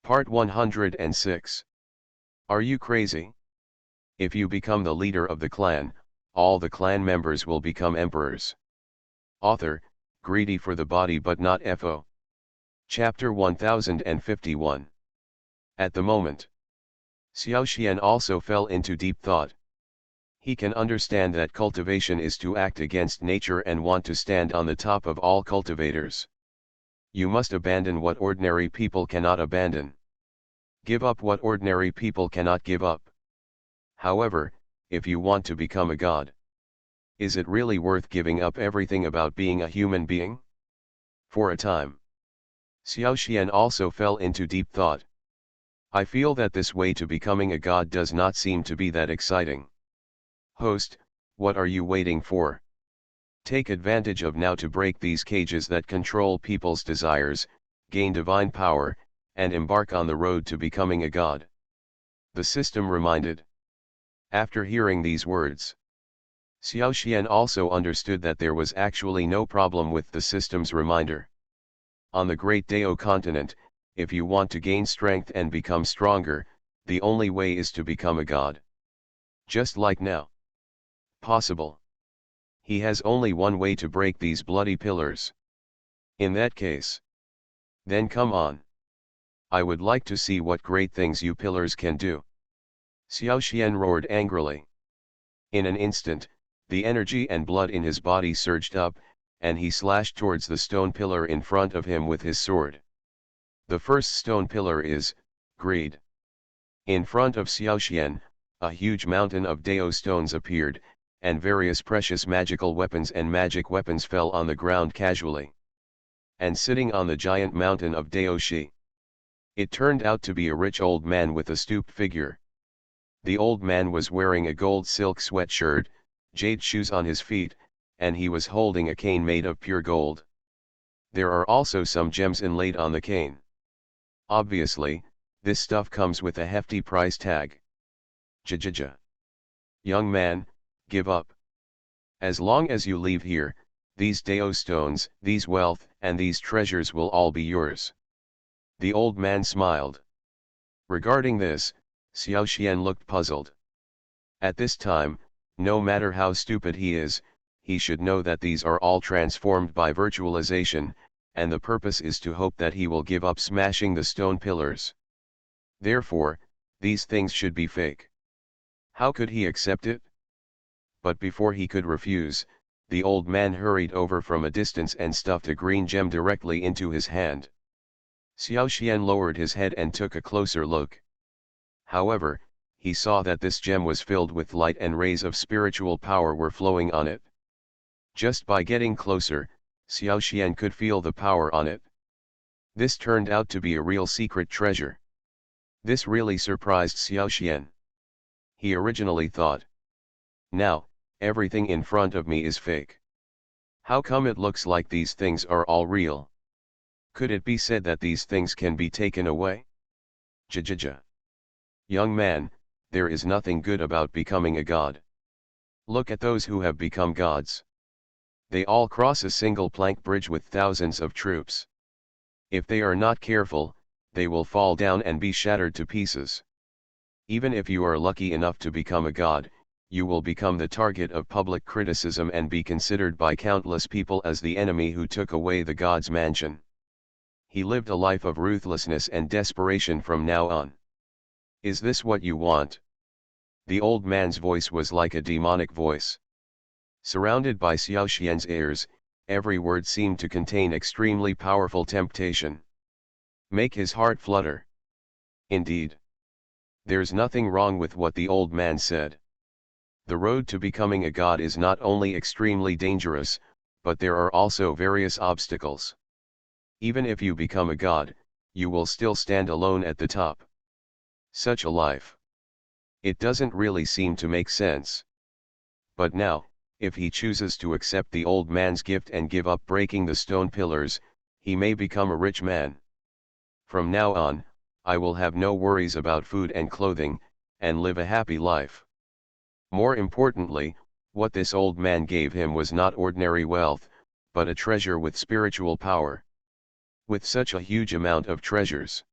Part 106. Are you crazy? If you become the leader of the clan, all the clan members will become emperors. Author, greedy for the body but not FO. Chapter 1051. At the moment, Xiao Xian also fell into deep thought. He can understand that cultivation is to act against nature and want to stand on the top of all cultivators. You must abandon what ordinary people cannot abandon. Give up what ordinary people cannot give up. However, if you want to become a god, is it really worth giving up everything about being a human being? For a time, Xiao Xian also fell into deep thought. I feel that this way to becoming a god does not seem to be that exciting. Host, what are you waiting for? Take advantage of now to break these cages that control people's desires, gain divine power, and embark on the road to becoming a god. The system reminded. After hearing these words, Xiao Xian also understood that there was actually no problem with the system's reminder. On the Great Dao continent, if you want to gain strength and become stronger, the only way is to become a god. Just like now. Possible. He has only one way to break these bloody pillars. In that case, then come on. I would like to see what great things you pillars can do. Xiao Xian roared angrily. In an instant, the energy and blood in his body surged up, and he slashed towards the stone pillar in front of him with his sword. The first stone pillar is greed. In front of Xiao Xian, a huge mountain of Dao stones appeared, and various precious magical weapons and magic weapons fell on the ground casually. And sitting on the giant mountain of Dao Shi, it turned out to be a rich old man with a stooped figure. The old man was wearing a gold silk sweatshirt, jade shoes on his feet, and he was holding a cane made of pure gold. There are also some gems inlaid on the cane. Obviously, this stuff comes with a hefty price tag. Jajaja. Young man, give up. As long as you leave here, these Dao stones, these wealth, and these treasures will all be yours. The old man smiled. Regarding this, Xiao Xian looked puzzled. At this time, no matter how stupid he is, he should know that these are all transformed by virtualization, and the purpose is to hope that he will give up smashing the stone pillars. Therefore, these things should be fake. How could he accept it? But before he could refuse, the old man hurried over from a distance and stuffed a green gem directly into his hand. Xiao Xian lowered his head and took a closer look. However, he saw that this gem was filled with light and rays of spiritual power were flowing on it. Just by getting closer, Xiao Xian could feel the power on it. This turned out to be a real secret treasure. This really surprised Xiao Xian. He originally thought, now, everything in front of me is fake. How come it looks like these things are all real? Could it be said that these things can be taken away? Jajaja. Young man, there is nothing good about becoming a god. Look at those who have become gods. They all cross a single plank bridge with thousands of troops. If they are not careful, they will fall down and be shattered to pieces. Even if you are lucky enough to become a god, you will become the target of public criticism and be considered by countless people as the enemy who took away the god's mansion. He lived a life of ruthlessness and desperation from now on. Is this what you want? The old man's voice was like a demonic voice. Surrounded by Xiao Xian's ears, every word seemed to contain extremely powerful temptation. Make his heart flutter. Indeed. There's nothing wrong with what the old man said. The road to becoming a god is not only extremely dangerous, but there are also various obstacles. Even if you become a god, you will still stand alone at the top. Such a life. It doesn't really seem to make sense. But now, if he chooses to accept the old man's gift and give up breaking the stone pillars, he may become a rich man. From now on, I will have no worries about food and clothing, and live a happy life. More importantly, what this old man gave him was not ordinary wealth, but a treasure with spiritual power. With such a huge amount of treasures,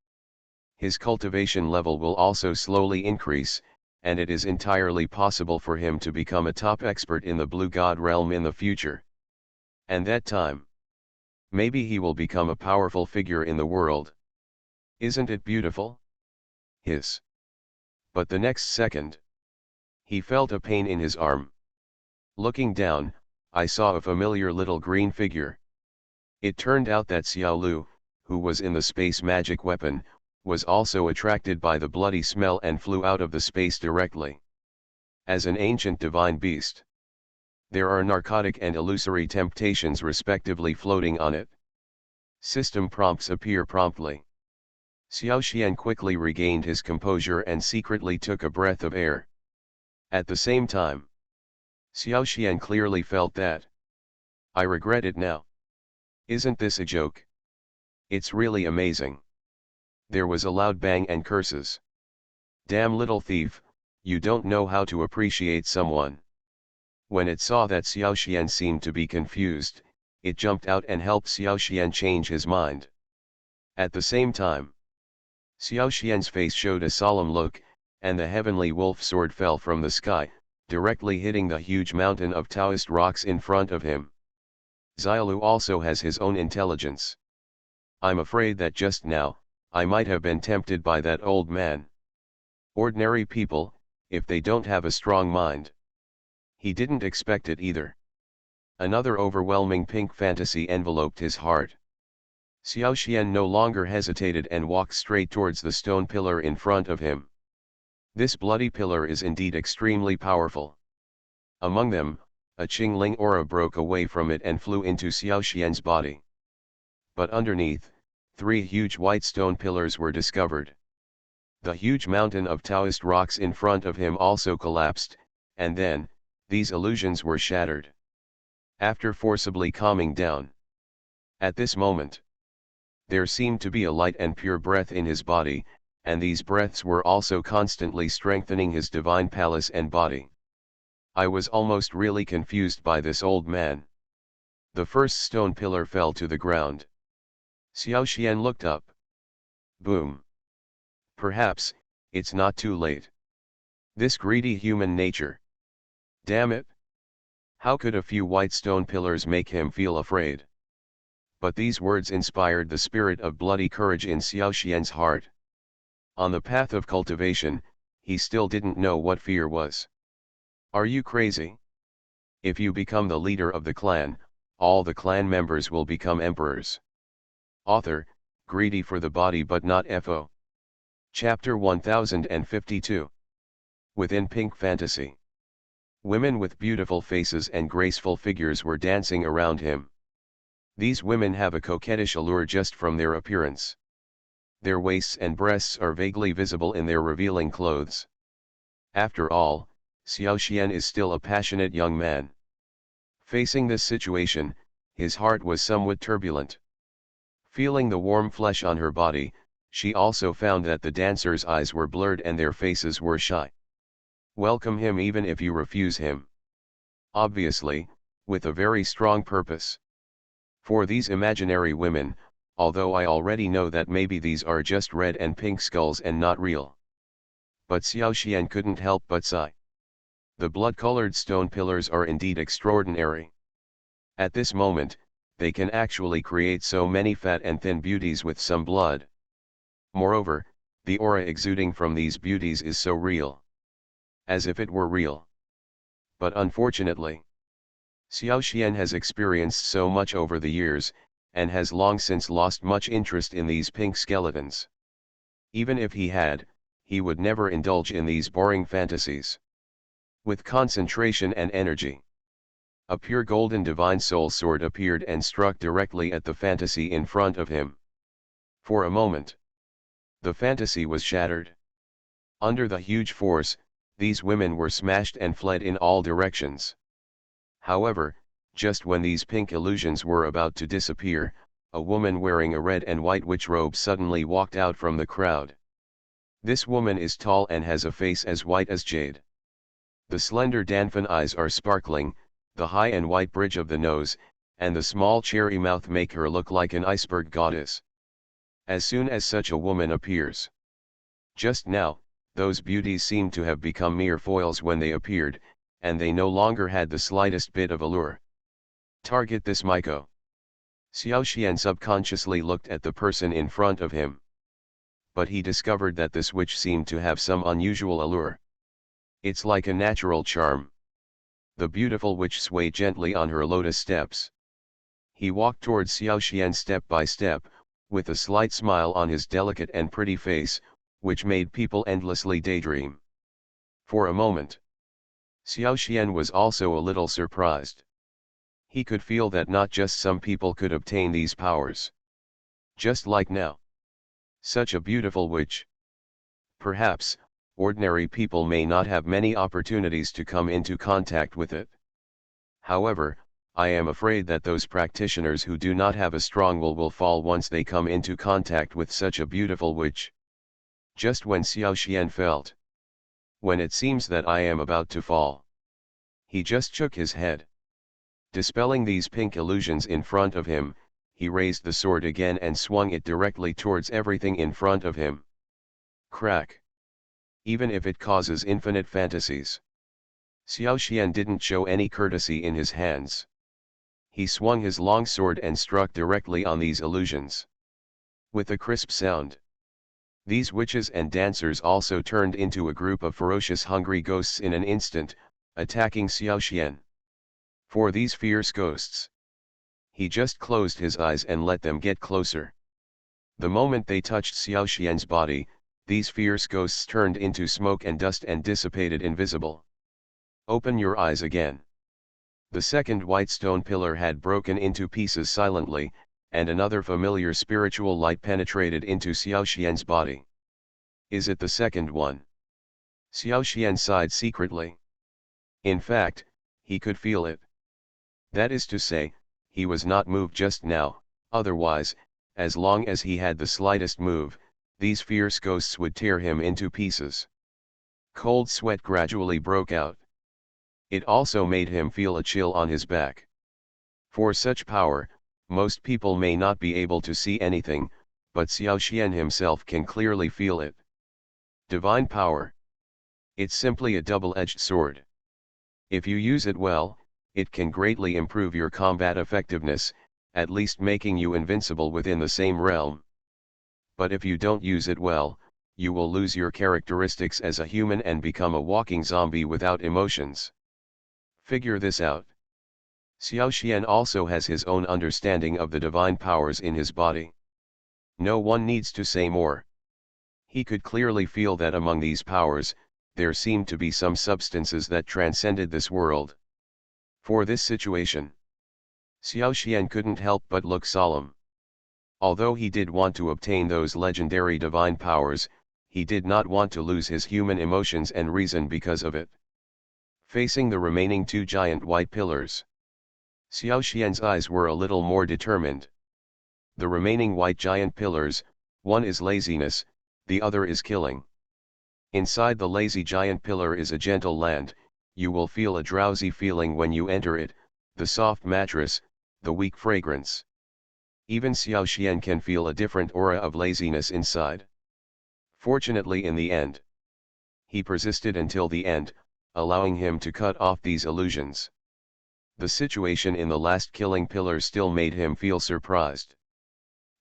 his cultivation level will also slowly increase, and it is entirely possible for him to become a top expert in the blue god realm in the future. And that time, maybe he will become a powerful figure in the world. Isn't it beautiful? Hiss. But the next second, he felt a pain in his arm. Looking down, I saw a familiar little green figure. It turned out that Xiao Lu, who was in the space magic weapon, was also attracted by the bloody smell and flew out of the space directly. As an ancient divine beast, there are narcotic and illusory temptations respectively floating on it. System prompts appear promptly. Xiao Xian quickly regained his composure and secretly took a breath of air. At the same time, Xiao Xian clearly felt that. I regret it now. Isn't this a joke? It's really amazing. There was a loud bang and curses. Damn little thief, you don't know how to appreciate someone. When it saw that Xiao Xian seemed to be confused, it jumped out and helped Xiao Xian change his mind. At the same time, Xiao Xian's face showed a solemn look, and the heavenly wolf sword fell from the sky, directly hitting the huge mountain of Taoist rocks in front of him. Xiaolu also has his own intelligence. I'm afraid that just now, I might have been tempted by that old man. Ordinary people, if they don't have a strong mind. He didn't expect it either. Another overwhelming pink fantasy enveloped his heart. Xiao Xian no longer hesitated and walked straight towards the stone pillar in front of him. This bloody pillar is indeed extremely powerful. Among them, a Qingling aura broke away from it and flew into Xiao Xian's body. But underneath, 3 huge white stone pillars were discovered. The huge mountain of Taoist rocks in front of him also collapsed, and then, these illusions were shattered. After forcibly calming down. At this moment, there seemed to be a light and pure breath in his body, and these breaths were also constantly strengthening his divine palace and body. I was almost really confused by this old man. The first stone pillar fell to the ground. Xiao Xian looked up. Boom. Perhaps, it's not too late. This greedy human nature. Damn it. How could a few white stone pillars make him feel afraid? But these words inspired the spirit of bloody courage in Xiao Xian's heart. On the path of cultivation, he still didn't know what fear was. Are you crazy? If you become the leader of the clan, all the clan members will become emperors. Author, greedy for the body but not FO. Chapter 1052. Within Pink Fantasy. Women with beautiful faces and graceful figures were dancing around him. These women have a coquettish allure just from their appearance. Their waists and breasts are vaguely visible in their revealing clothes. After all, Xiao Xian is still a passionate young man. Facing this situation, his heart was somewhat turbulent. Feeling the warm flesh on her body, she also found that the dancers' eyes were blurred and their faces were shy. Welcome him even if you refuse him. Obviously, with a very strong purpose. For these imaginary women, although I already know that maybe these are just red and pink skulls and not real. But Xiao Xian couldn't help but sigh. The blood-colored stone pillars are indeed extraordinary. At this moment, they can actually create so many fat and thin beauties with some blood. Moreover, the aura exuding from these beauties is so real. As if it were real. But unfortunately, Xiao Xian has experienced so much over the years, and has long since lost much interest in these pink skeletons. Even if he had, he would never indulge in these boring fantasies. With concentration and energy, a pure golden divine soul sword appeared and struck directly at the fantasy in front of him. For a moment, the fantasy was shattered. Under the huge force, these women were smashed and fled in all directions. However, just when these pink illusions were about to disappear, a woman wearing a red and white witch robe suddenly walked out from the crowd. This woman is tall and has a face as white as jade. The slender Danfan eyes are sparkling, the high and white bridge of the nose, and the small cherry mouth make her look like an iceberg goddess. As soon as such a woman appears, Just now, those beauties seemed to have become mere foils when they appeared, and they no longer had the slightest bit of allure. Target this Maiko. Xiao Xian subconsciously looked at the person in front of him. But he discovered that this witch seemed to have some unusual allure. It's like a natural charm. The beautiful witch swayed gently on her lotus steps. He walked towards Xiao Xian step by step, with a slight smile on his delicate and pretty face, which made people endlessly daydream. For a moment, Xiao Xian was also a little surprised. He could feel that not just some people could obtain these powers. Just like now. Such a beautiful witch. Perhaps, ordinary people may not have many opportunities to come into contact with it. However, I am afraid that those practitioners who do not have a strong will fall once they come into contact with such a beautiful witch. Just when Xiao Xian felt. When it seems that I am about to fall. He just shook his head. Dispelling these pink illusions in front of him, he raised the sword again and swung it directly towards everything in front of him. Crack. Even if it causes infinite fantasies. Xiao Xian didn't show any courtesy in his hands. He swung his long sword and struck directly on these illusions. With a crisp sound. These witches and dancers also turned into a group of ferocious hungry ghosts in an instant, attacking Xiao Xian. For these fierce ghosts. He just closed his eyes and let them get closer. The moment they touched Xiao Xian's body, these fierce ghosts turned into smoke and dust and dissipated invisible. Open your eyes again. The second white stone pillar had broken into pieces silently, and another familiar spiritual light penetrated into Xiao Xian's body. Is it the second one? Xiao Xian sighed secretly. In fact, he could feel it. That is to say, he was not moved just now, otherwise, as long as he had the slightest move, these fierce ghosts would tear him into pieces. Cold sweat gradually broke out. It also made him feel a chill on his back. For such power, most people may not be able to see anything, but Xiao Xian himself can clearly feel it. Divine power. It's simply a double-edged sword. If you use it well, it can greatly improve your combat effectiveness, at least making you invincible within the same realm. But if you don't use it well, you will lose your characteristics as a human and become a walking zombie without emotions. Figure this out. Xiao Xian also has his own understanding of the divine powers in his body. No one needs to say more. He could clearly feel that among these powers, there seemed to be some substances that transcended this world. For this situation, Xiao Xian couldn't help but look solemn. Although he did want to obtain those legendary divine powers, he did not want to lose his human emotions and reason because of it. Facing the remaining two giant white pillars, Xiao Xian's eyes were a little more determined. The remaining white giant pillars, one is laziness, the other is killing. Inside the lazy giant pillar is a gentle land. You will feel a drowsy feeling when you enter it, the soft mattress, the weak fragrance. Even Xiao Xian can feel a different aura of laziness inside. Fortunately in the end, he persisted until the end, allowing him to cut off these illusions. The situation in the last killing pillar still made him feel surprised.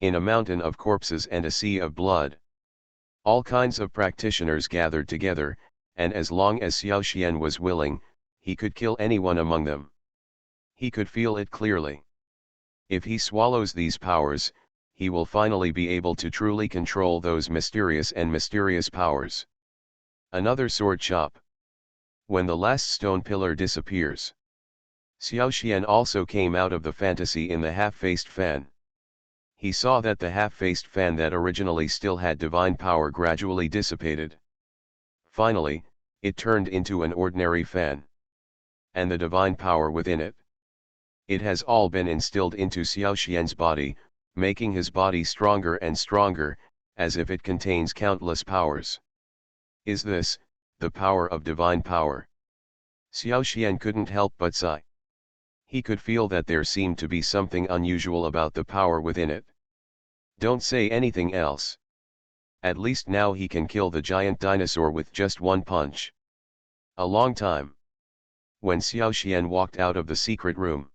In a mountain of corpses and a sea of blood, all kinds of practitioners gathered together, and as long as Xiao Xian was willing, he could kill anyone among them. He could feel it clearly. If he swallows these powers, he will finally be able to truly control those mysterious powers. Another sword chop. When the last stone pillar disappears, Xiao Xian also came out of the fantasy in the half-faced fan. He saw that the half-faced fan that originally still had divine power gradually dissipated. Finally, it turned into an ordinary fan. And the divine power within it. It has all been instilled into Xiao Xian's body, making his body stronger and stronger, as if it contains countless powers. Is this, the power of divine power? Xiao Xian couldn't help but sigh. He could feel that there seemed to be something unusual about the power within it. Don't say anything else. At least now he can kill the giant dinosaur with just one punch. A long time. When Xiao Xian walked out of the secret room.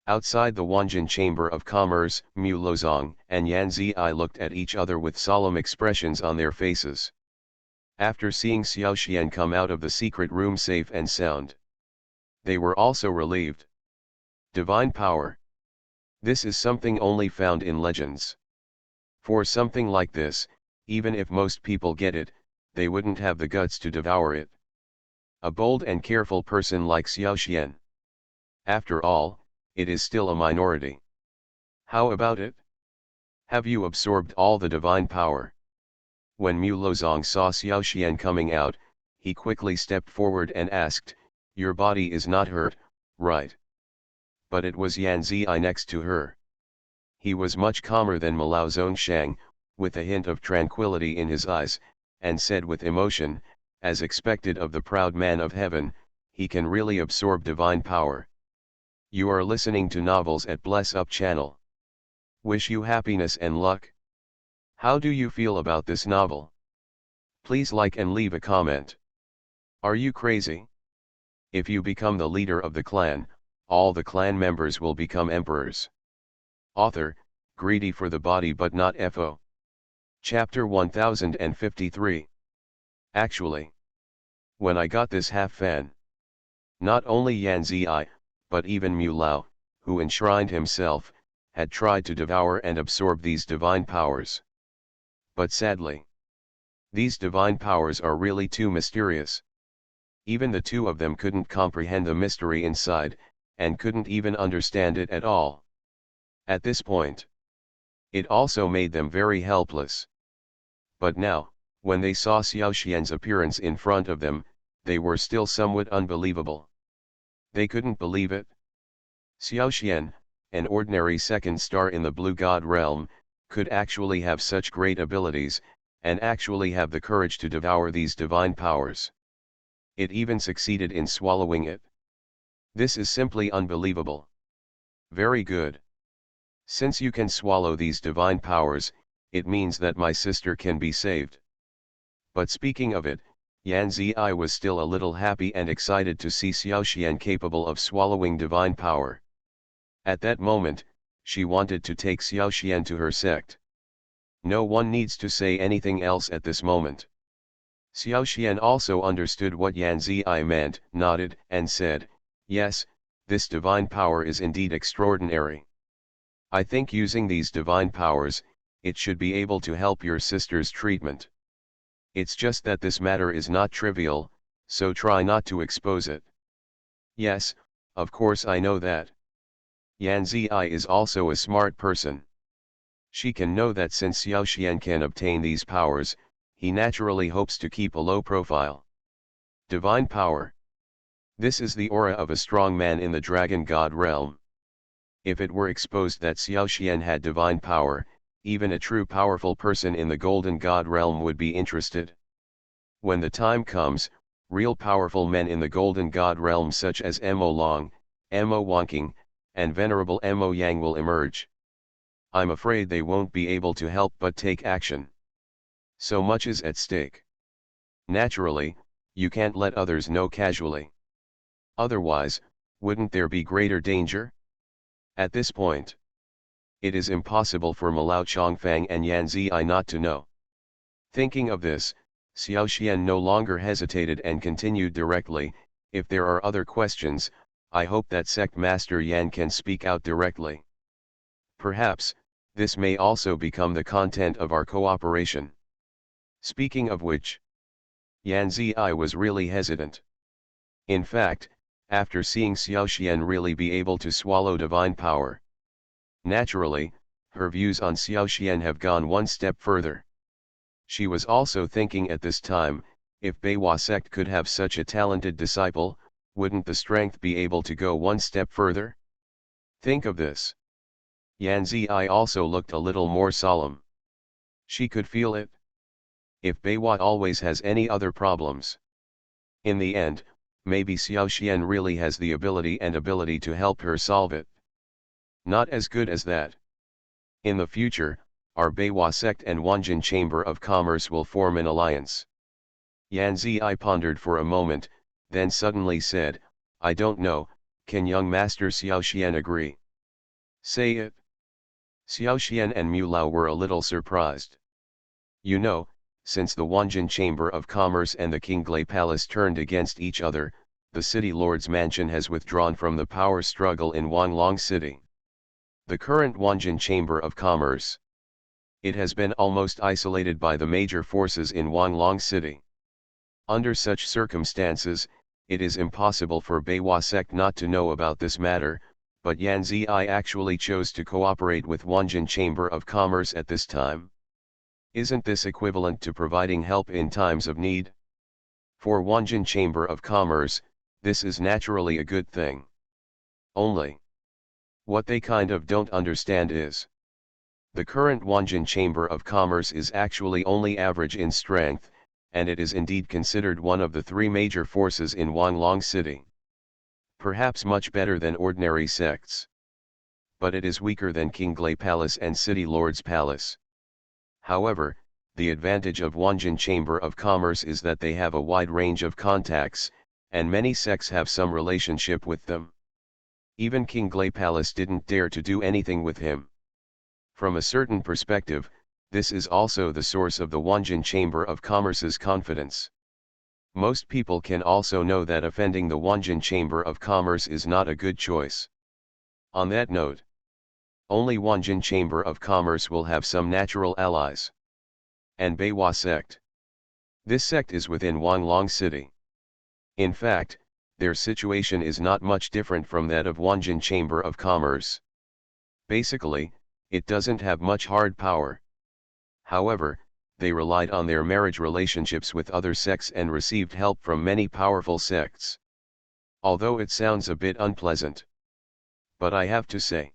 Outside the Wanjin Chamber of Commerce, Mu Lozong and Yan Ziyi looked at each other with solemn expressions on their faces. After seeing Xiao Xian come out of the secret room safe and sound, they were also relieved. Divine power. This is something only found in legends. For something like this, even if most people get it, they wouldn't have the guts to devour it. A bold and careful person like Xiao Xian. After all, it is still a minority. How about it? Have you absorbed all the divine power? When Mu Lozong saw Xiao Xian coming out, he quickly stepped forward and asked, "Your body is not hurt, right?" But it was Yan Ziyi next to her. He was much calmer than Malao Zongshang, with a hint of tranquility in his eyes, and said with emotion, as expected of the proud man of heaven, "He can really absorb divine power." You are listening to Novels at Bless Up channel. Wish you happiness and luck. How do you feel about this novel? Please like and leave a comment. Are you crazy? If you become the leader of the clan, all the clan members will become emperors. Author, greedy for the body but not FO. Chapter 1053. Actually, when I got this half fan, not only Yan Ziyi, but even Mu Lao, who enshrined himself, had tried to devour and absorb these divine powers. But sadly, these divine powers are really too mysterious. Even the two of them couldn't comprehend the mystery inside, and couldn't even understand it at all. At this point, it also made them very helpless. But now, when they saw Xiao Xian's appearance in front of them, they were still somewhat unbelievable. They couldn't believe it. Xiao Xian, an ordinary second star in the Blue God realm, could actually have such great abilities, and actually have the courage to devour these divine powers. It even succeeded in swallowing it. This is simply unbelievable. Very good. Since you can swallow these divine powers, it means that my sister can be saved. But speaking of it, Yan Ziyi was still a little happy and excited to see Xiao Xian capable of swallowing divine power. At that moment, she wanted to take Xiao Xian to her sect. No one needs to say anything else at this moment. Xiao Xian also understood what Yan Ziyi meant, nodded, and said, "Yes, this divine power is indeed extraordinary. I think using these divine powers, it should be able to help your sister's treatment. It's just that this matter is not trivial, so try not to expose it." Yes, of course I know that. Yan Ziyi is also a smart person. She can know that since Xiao Xian can obtain these powers, he naturally hopes to keep a low profile. Divine power. This is the aura of a strong man in the Dragon God realm. If it were exposed that Xiao Xian had divine power, even a true powerful person in the Golden God realm would be interested. When the time comes, real powerful men in the Golden God realm such as Mo Long, Mo Wanking, and Venerable Mo Yang will emerge. I'm afraid they won't be able to help but take action. So much is at stake. Naturally, you can't let others know casually. Otherwise, wouldn't there be greater danger? At this point, it is impossible for Malao Chongfang and Yan Ziyi not to know. Thinking of this, Xiao Xian no longer hesitated and continued directly, "If there are other questions, I hope that Sect Master Yan can speak out directly. Perhaps, this may also become the content of our cooperation." Speaking of which, Yan Ziyi was really hesitant. In fact, after seeing Xiao Xian really be able to swallow divine power, naturally, her views on Xiao Xian have gone one step further. She was also thinking at this time, if Beiwa sect could have such a talented disciple, wouldn't the strength be able to go one step further? Think of this. Yan Ziyi also looked a little more solemn. She could feel it. If Beiwa always has any other problems, in the end, maybe Xiao Xian really has the ability to help her solve it. Not as good as that. In the future, our Beiwa sect and Wanjin Chamber of Commerce will form an alliance. Yan Zi pondered for a moment, then suddenly said, I don't know, can young Master Xiaoxian agree? Say it. Xiaoxian and Mu Lao were a little surprised. You know, since the Wanjin Chamber of Commerce and the Qinglai Palace turned against each other, the city lord's mansion has withdrawn from the power struggle in Wanglong City. The current Wanjin Chamber of Commerce. It has been almost isolated by the major forces in Wanglong City. Under such circumstances, it is impossible for Beiwa sect not to know about this matter, but Yan Zi actually chose to cooperate with Wanjin Chamber of Commerce at this time. Isn't this equivalent to providing help in times of need? For Wanjin Chamber of Commerce, this is naturally a good thing. Only, what they kind of don't understand is, the current Wanjin Chamber of Commerce is actually only average in strength, and it is indeed considered one of the three major forces in Wanglong City. Perhaps much better than ordinary sects. But it is weaker than Qinglai Palace and City Lord's Palace. However, the advantage of Wanjin Chamber of Commerce is that they have a wide range of contacts, and many sects have some relationship with them. Even Qinglai Palace didn't dare to do anything with him. From a certain perspective, this is also the source of the Wanjin Chamber of Commerce's confidence. Most people can also know that offending the Wanjin Chamber of Commerce is not a good choice. On that note, only Wanjin Chamber of Commerce will have some natural allies. And Beiwa sect. This sect is within Wanglong City. In fact, their situation is not much different from that of Wanjin Chamber of Commerce. Basically, it doesn't have much hard power. However, they relied on their marriage relationships with other sects and received help from many powerful sects. Although it sounds a bit unpleasant. But I have to say,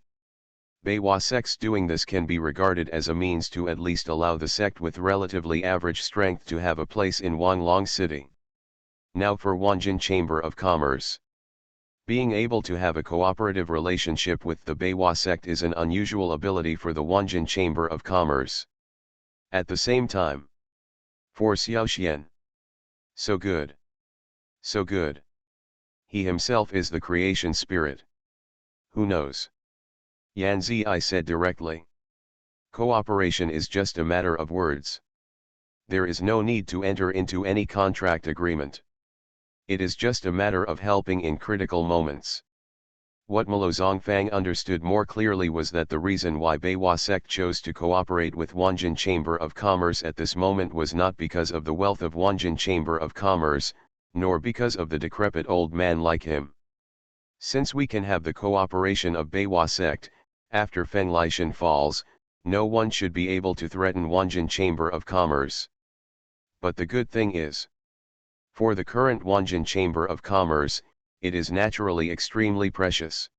Beiwa sects doing this can be regarded as a means to at least allow the sect with relatively average strength to have a place in Wanglong City. Now for Wanjin Chamber of Commerce. Being able to have a cooperative relationship with the Beiwa sect is an unusual ability for the Wanjin Chamber of Commerce. At the same time, for Xiaoxian, so good. So good. He himself is the creation spirit. Who knows? Yan Zi said directly. Cooperation is just a matter of words. There is no need to enter into any contract agreement. It is just a matter of helping in critical moments. What Malo Zongfang understood more clearly was that the reason why Beiwa sect chose to cooperate with Wanjin Chamber of Commerce at this moment was not because of the wealth of Wanjin Chamber of Commerce, nor because of the decrepit old man like him. Since we can have the cooperation of Beiwa sect, after Feng Lishan falls, no one should be able to threaten Wanjin Chamber of Commerce. But the good thing is, for the current Wanjin Chamber of Commerce, it is naturally extremely precious.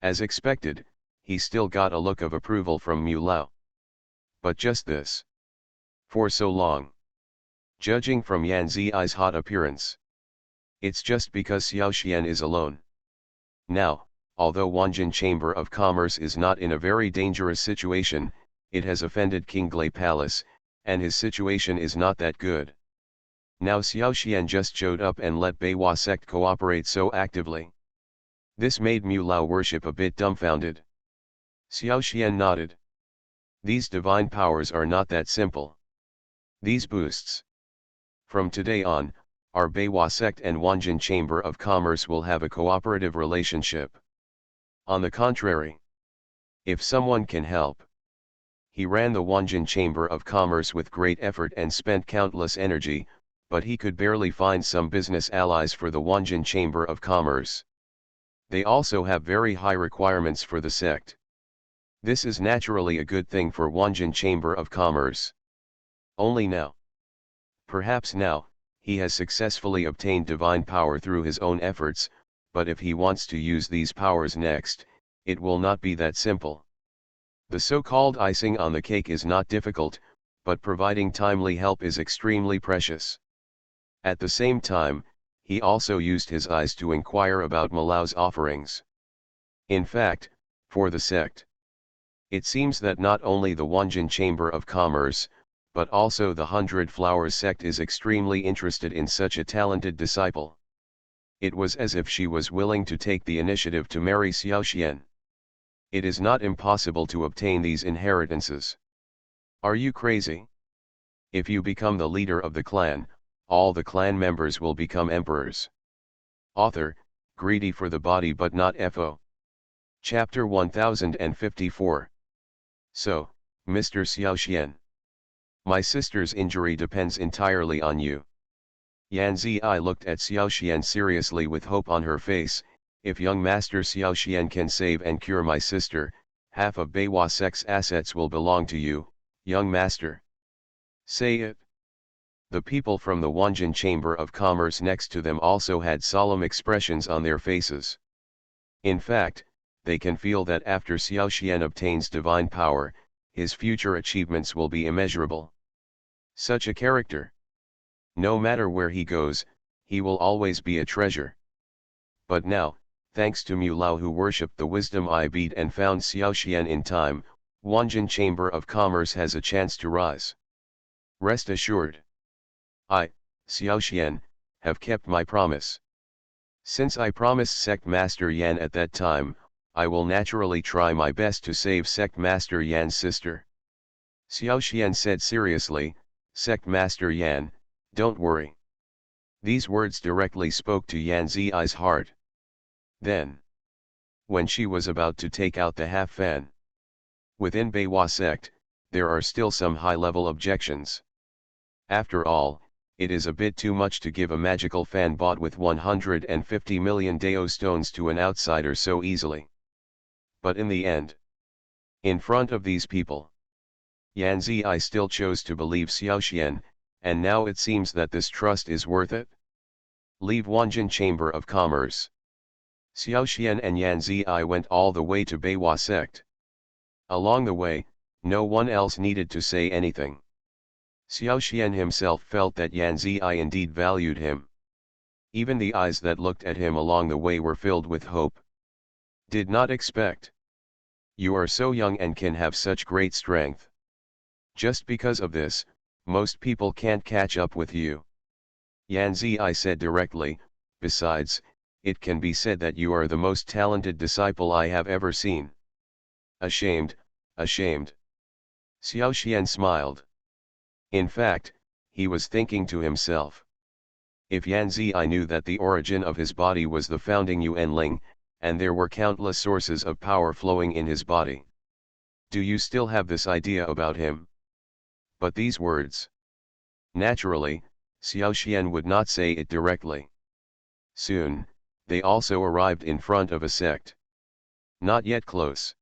As expected, he still got a look of approval from Mu Lao. But just this. For so long. Judging from Yan Zi's hot appearance. It's just because Xiaoxian is alone. Now, although Wanjin Chamber of Commerce is not in a very dangerous situation, it has offended Qinglai Palace, and his situation is not that good. Now Xiaoxian just showed up and let Beiwa sect cooperate so actively. This made Mu Lao worship a bit dumbfounded. Xiaoxian nodded. These divine powers are not that simple. These boosts. From today on, our Beiwa sect and Wanjin Chamber of Commerce will have a cooperative relationship. On the contrary, if someone can help. He ran the Wanjin Chamber of Commerce with great effort and spent countless energy, but he could barely find some business allies for the Wanjin Chamber of Commerce. They also have very high requirements for the sect. This is naturally a good thing for Wanjin Chamber of Commerce. Only now. Perhaps now, he has successfully obtained divine power through his own efforts, but if he wants to use these powers next, it will not be that simple. The so-called icing on the cake is not difficult, but providing timely help is extremely precious. At the same time, he also used his eyes to inquire about Malao's offerings. In fact, for the sect, It seems that not only the Wanjin Chamber of Commerce, but also the 100 Flowers sect is extremely interested in such a talented disciple. It was as if she was willing to take the initiative to marry Xiaoxian. It is not impossible to obtain these inheritances. Are you crazy? If you become the leader of the clan, all the clan members will become emperors. Author, greedy for the body but not FO. Chapter 1054. So, Mr. Xiaoxian. My sister's injury depends entirely on you. Yan Ziyi looked at Xiaoxian seriously with hope on her face. If young Master Xiaoxian can save and cure my sister, half of Beiwa sect's assets will belong to you, young master. Say it. The people from the Wanjin Chamber of Commerce next to them also had solemn expressions on their faces. In fact, they can feel that after Xiaoxian obtains divine power, his future achievements will be immeasurable. Such a character. No matter where he goes, he will always be a treasure. But now, thanks to Mu Lao who worshipped the wisdom eye bead and found Xiaoxian in time, Wanjin Chamber of Commerce has a chance to rise. Rest assured. I, Xiaoxian, have kept my promise. Since I promised Sect Master Yan at that time, I will naturally try my best to save Sect Master Yan's sister. Xiaoxian said seriously, Sect Master Yan, don't worry. These words directly spoke to Yan Ziyi's heart. Then, when she was about to take out the half fan, within Beiwa sect, there are still some high-level objections. After all, it is a bit too much to give a magical fan bought with 150 million Dao stones to an outsider so easily. But in the end, in front of these people, Yan Ziyi still chose to believe Xiaoxian, and now it seems that this trust is worth it. Leave Wanjin Chamber of Commerce. Xiaoxian and Yan Ziyi went all the way to Beiwa sect. Along the way, no one else needed to say anything. Xiaoxian himself felt that Yan Ziyi indeed valued him. Even the eyes that looked at him along the way were filled with hope. Did not expect. You are so young and can have such great strength. Just because of this, most people can't catch up with you. Yan Ziyi said directly, besides, it can be said that you are the most talented disciple I have ever seen. Ashamed, ashamed. Xiaoxian smiled. In fact, he was thinking to himself. If Yan Ziyi knew that the origin of his body was the founding Yuanling, and there were countless sources of power flowing in his body. Do you still have this idea about him? But these words. Naturally, Xiaoxian would not say it directly. Soon, they also arrived in front of a sect. Not yet close.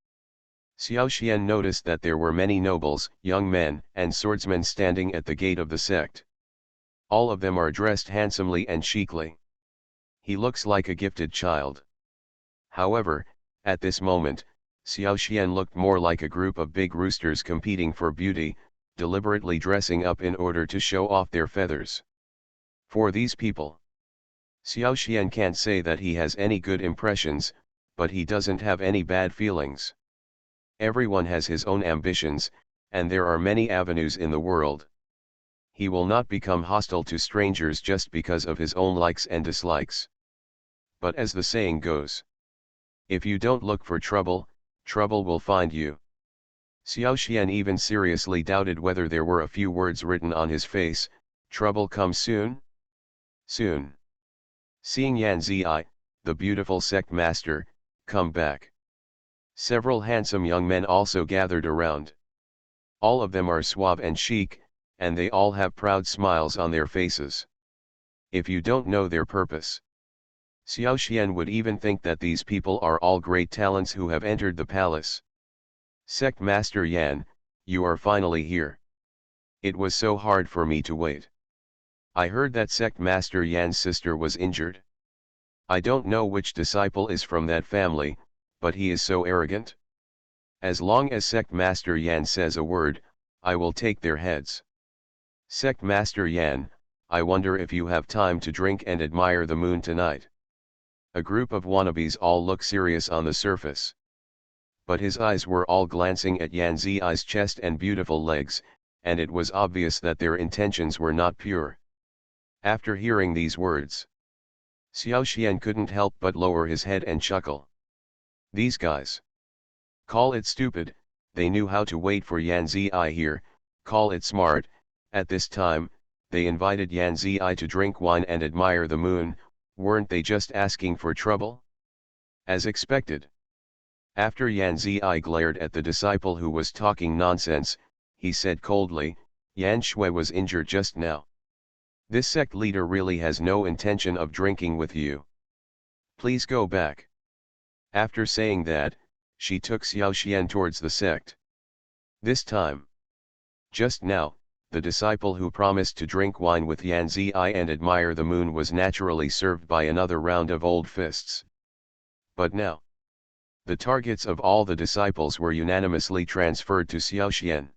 Xiaoxian noticed that there were many nobles, young men, and swordsmen standing at the gate of the sect. All of them are dressed handsomely and chicly. He looks like a gifted child. However, at this moment, Xiaoxian looked more like a group of big roosters competing for beauty, deliberately dressing up in order to show off their feathers. For these people, Xiaoxian can't say that he has any good impressions, but he doesn't have any bad feelings. Everyone has his own ambitions, and there are many avenues in the world. He will not become hostile to strangers just because of his own likes and dislikes. But as the saying goes, if you don't look for trouble, trouble will find you. Xiaoxian even seriously doubted whether there were a few words written on his face, trouble comes soon? Soon. Seeing Yan Ziyi, the beautiful sect master, come back. Several handsome young men also gathered around. All of them are suave and chic, and they all have proud smiles on their faces. If you don't know their purpose, Xiaoxian would even think that these people are all great talents who have entered the palace. Sect Master Yan, you are finally here. It was so hard for me to wait. I heard that Sect Master Yan's sister was injured. I don't know which disciple is from that family, but he is so arrogant. As long as Sect Master Yan says a word, I will take their heads. Sect Master Yan, I wonder if you have time to drink and admire the moon tonight. A group of wannabes all look serious on the surface. but his eyes were all glancing at Yan Zi's chest and beautiful legs, and it was obvious that their intentions were not pure. After hearing these words, Xiao Xian couldn't help but lower his head and chuckle. These guys. Call it stupid, they knew how to wait for Yan Zi here, call it smart. At this time, they invited Yan Zi to drink wine and admire the moon, weren't they just asking for trouble? As expected. After Yan Zi glared at the disciple who was talking nonsense, he said coldly, Yan Shui was injured just now. This sect leader really has no intention of drinking with you. Please go back. After saying that, she took Xiao Xian towards the sect. This time. Just now, the disciple who promised to drink wine with Yan Zi and admire the moon was naturally served by another round of old fists. But now, the targets of all the disciples were unanimously transferred to Xiao Xian.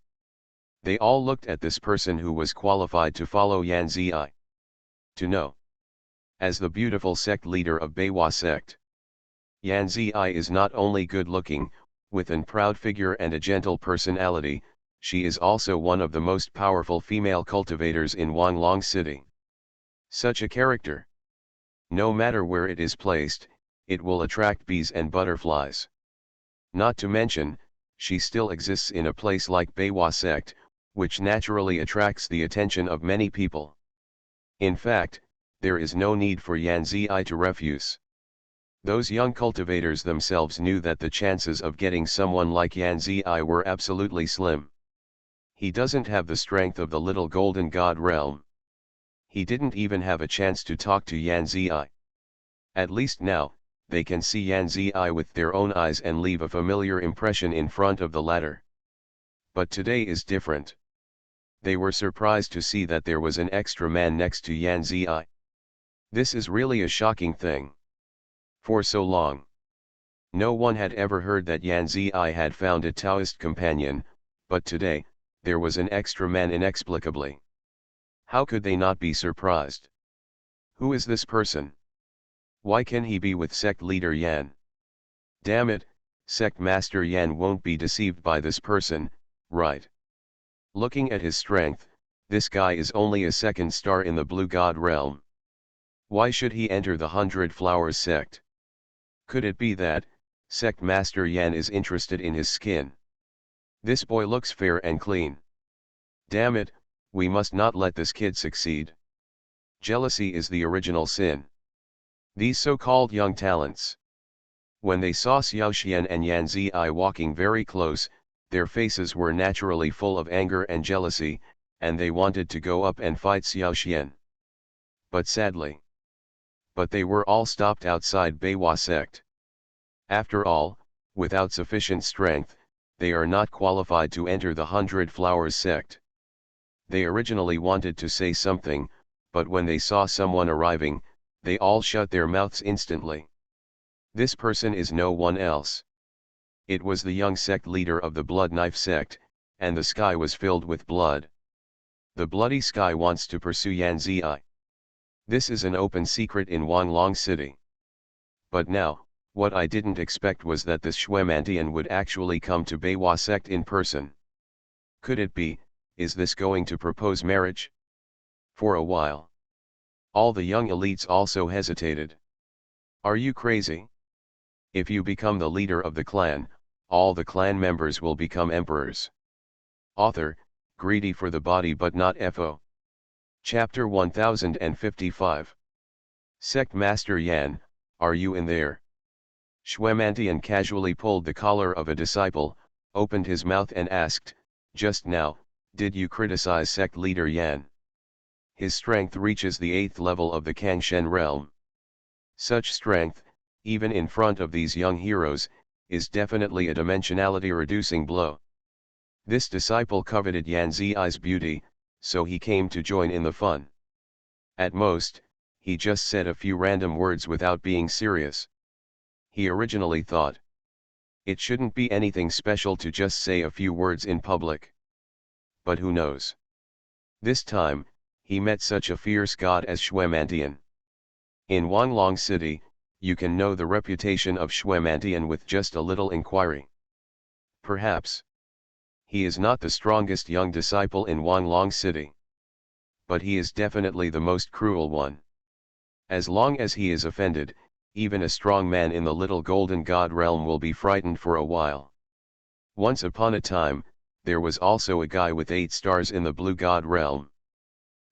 They all looked at this person who was qualified to follow Yan Zi. To know. As the beautiful sect leader of Beiwa sect, Yan Zi is not only good-looking, with an proud figure and a gentle personality, she is also one of the most powerful female cultivators in Wanglong City. Such a character, no matter where it is placed, it will attract bees and butterflies. Not to mention, she still exists in a place like Beiwa sect, which naturally attracts the attention of many people. In fact, there is no need for Yan Zi to refuse. Those young cultivators themselves knew that the chances of getting someone like Yan Zi were absolutely slim. He doesn't have the strength of the little golden god realm. He didn't even have a chance to talk to Yan Zi. At least now, they can see Yan Zi with their own eyes and leave a familiar impression in front of the latter. But today is different. They were surprised to see that there was an extra man next to Yan Zi. This is really a shocking thing. For so long, no one had ever heard that Yan Zi had found a Taoist companion, but today, there was an extra man inexplicably. How could they not be surprised? Who is this person? Why can he be with sect leader Yan? Damn it, sect master Yan won't be deceived by this person, right? Looking at his strength, this guy is only a second star in the blue god realm. Why should he enter the 100 Flowers sect? Could it be that, sect master Yan is interested in his skin? This boy looks fair and clean. Damn it, we must not let this kid succeed. Jealousy is the original sin. These so-called young talents. When they saw Xiao Xian and Yan Zi walking very close, their faces were naturally full of anger and jealousy, and they wanted to go up and fight Xiao Xian. But sadly, they were all stopped outside Beiwa sect. After all, without sufficient strength, they are not qualified to enter the 100 Flowers sect. They originally wanted to say something, but when they saw someone arriving, they all shut their mouths instantly. This person is no one else. It was the young sect leader of the Blood Knife sect, and the sky was filled with blood. The bloody sky wants to pursue Yan Zi. This is an open secret in Wanglong City. But now, what I didn't expect was that this Xuemantian would actually come to Beiwa sect in person. Could it be, is this going to propose marriage? For a while, all the young elites also hesitated. Are you crazy? If you become the leader of the clan, all the clan members will become emperors. Author, greedy for the body but not FO. Chapter 1055. Sect Master Yan, are you in there? Xuemantian casually pulled the collar of a disciple, opened his mouth and asked, just now, did you criticize sect leader Yan? His strength reaches the 8th level of the Kangshen realm. Such strength, even in front of these young heroes, is definitely a dimensionality-reducing blow. This disciple coveted Yan Zi's beauty, so he came to join in the fun. At most, he just said a few random words without being serious. He originally thought it shouldn't be anything special to just say a few words in public. But who knows? This time, he met such a fierce god as Xuemantian. In Wanglong City, you can know the reputation of Xuemantian with just a little inquiry. Perhaps. He is not the strongest young disciple in Wanglong City. But he is definitely the most cruel one. As long as he is offended, even a strong man in the little golden god realm will be frightened for a while. Once upon a time, there was also a guy with 8 stars in the blue god realm.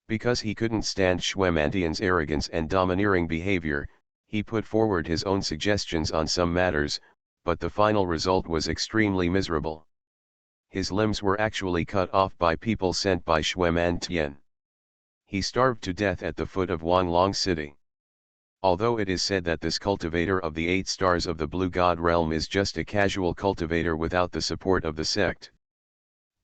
Because he couldn't stand Shwemantian's arrogance and domineering behavior, he put forward his own suggestions on some matters, but the final result was extremely miserable. His limbs were actually cut off by people sent by Shwemantian. He starved to death at the foot of Wanglong City. Although it is said that this cultivator of the 8 stars of the blue god realm is just a casual cultivator without the support of the sect.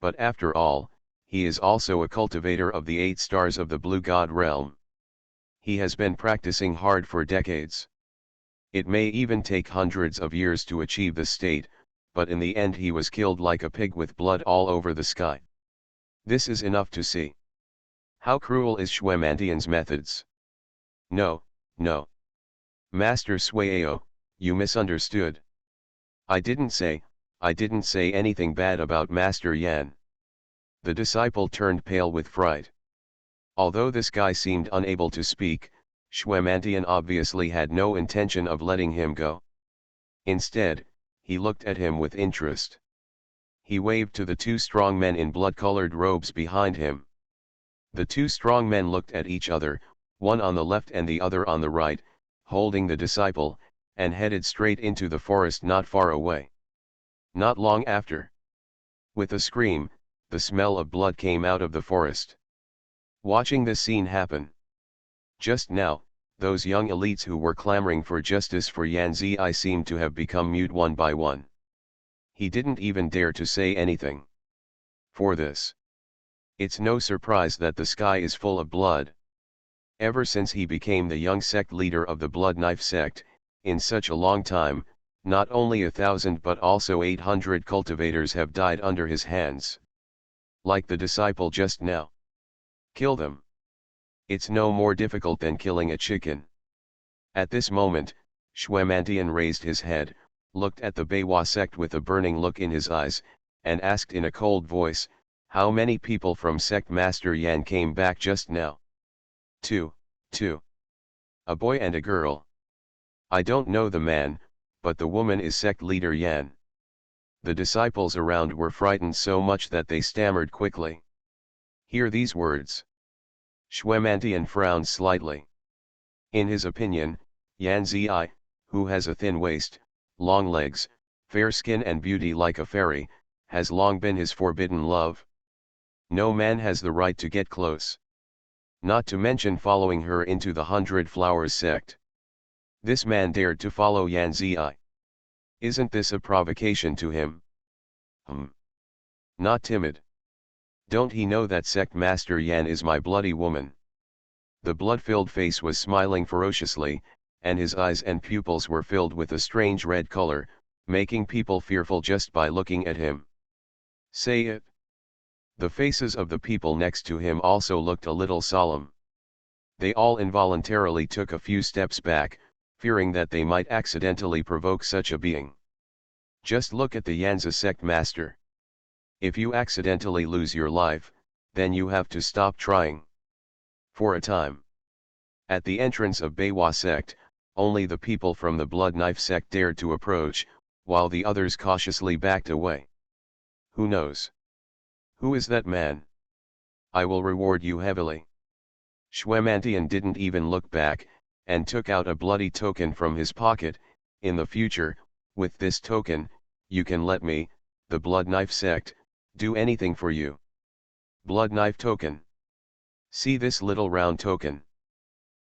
But after all, he is also a cultivator of the 8 stars of the blue god realm. He has been practicing hard for decades. It may even take hundreds of years to achieve the state, but in the end he was killed like a pig with blood all over the sky. This is enough to see. How cruel is Shwemantian's methods? No, no. Master Swayao, you misunderstood. I didn't say anything bad about Master Yan. The disciple turned pale with fright. Although this guy seemed unable to speak, Shwemantian obviously had no intention of letting him go. Instead, he looked at him with interest. He waved to the 2 strong men in blood-colored robes behind him. The 2 strong men looked at each other, one on the left and the other on the right, holding the disciple, and headed straight into the forest not far away. Not long after, with a scream, the smell of blood came out of the forest. Watching this scene happen, just now, those young elites who were clamoring for justice for Yan Zi seemed to have become mute one by one. He didn't even dare to say anything. For this, it's no surprise that the sky is full of blood. Ever since he became the young sect leader of the Blood Knife sect, in such a long time, not only 1,000 but also 800 cultivators have died under his hands. Like the disciple just now. Kill them. It's no more difficult than killing a chicken. At this moment, Shwemantian raised his head, looked at the Beiwa sect with a burning look in his eyes, and asked in a cold voice, how many people from sect Master Yan came back just now? 2. A boy and a girl. I don't know the man, but the woman is sect leader Yan. The disciples around were frightened so much that they stammered quickly. Hear these words. Shwemantian frowned slightly. In his opinion, Yan Zi, who has a thin waist, long legs, fair skin and beauty like a fairy, has long been his forbidden love. No man has the right to get close. Not to mention following her into the 100 Flowers sect. This man dared to follow Yan Zi. Isn't this a provocation to him? Not timid. Don't he know that sect Master Yan is my bloody woman? The blood-filled face was smiling ferociously, and his eyes and pupils were filled with a strange red color, making people fearful just by looking at him. Say it. The faces of the people next to him also looked a little solemn. They all involuntarily took a few steps back, fearing that they might accidentally provoke such a being. Just look at the Yanzi sect master. If you accidentally lose your life, then you have to stop trying. For a time. At the entrance of Beiwa sect, only the people from the Blood Knife sect dared to approach, while the others cautiously backed away. Who knows? Who is that man? I will reward you heavily. Shwemantian didn't even look back, and took out a bloody token from his pocket. In the future, with this token, you can let me, the Blood Knife sect, do anything for you. Blood Knife token. See this little round token.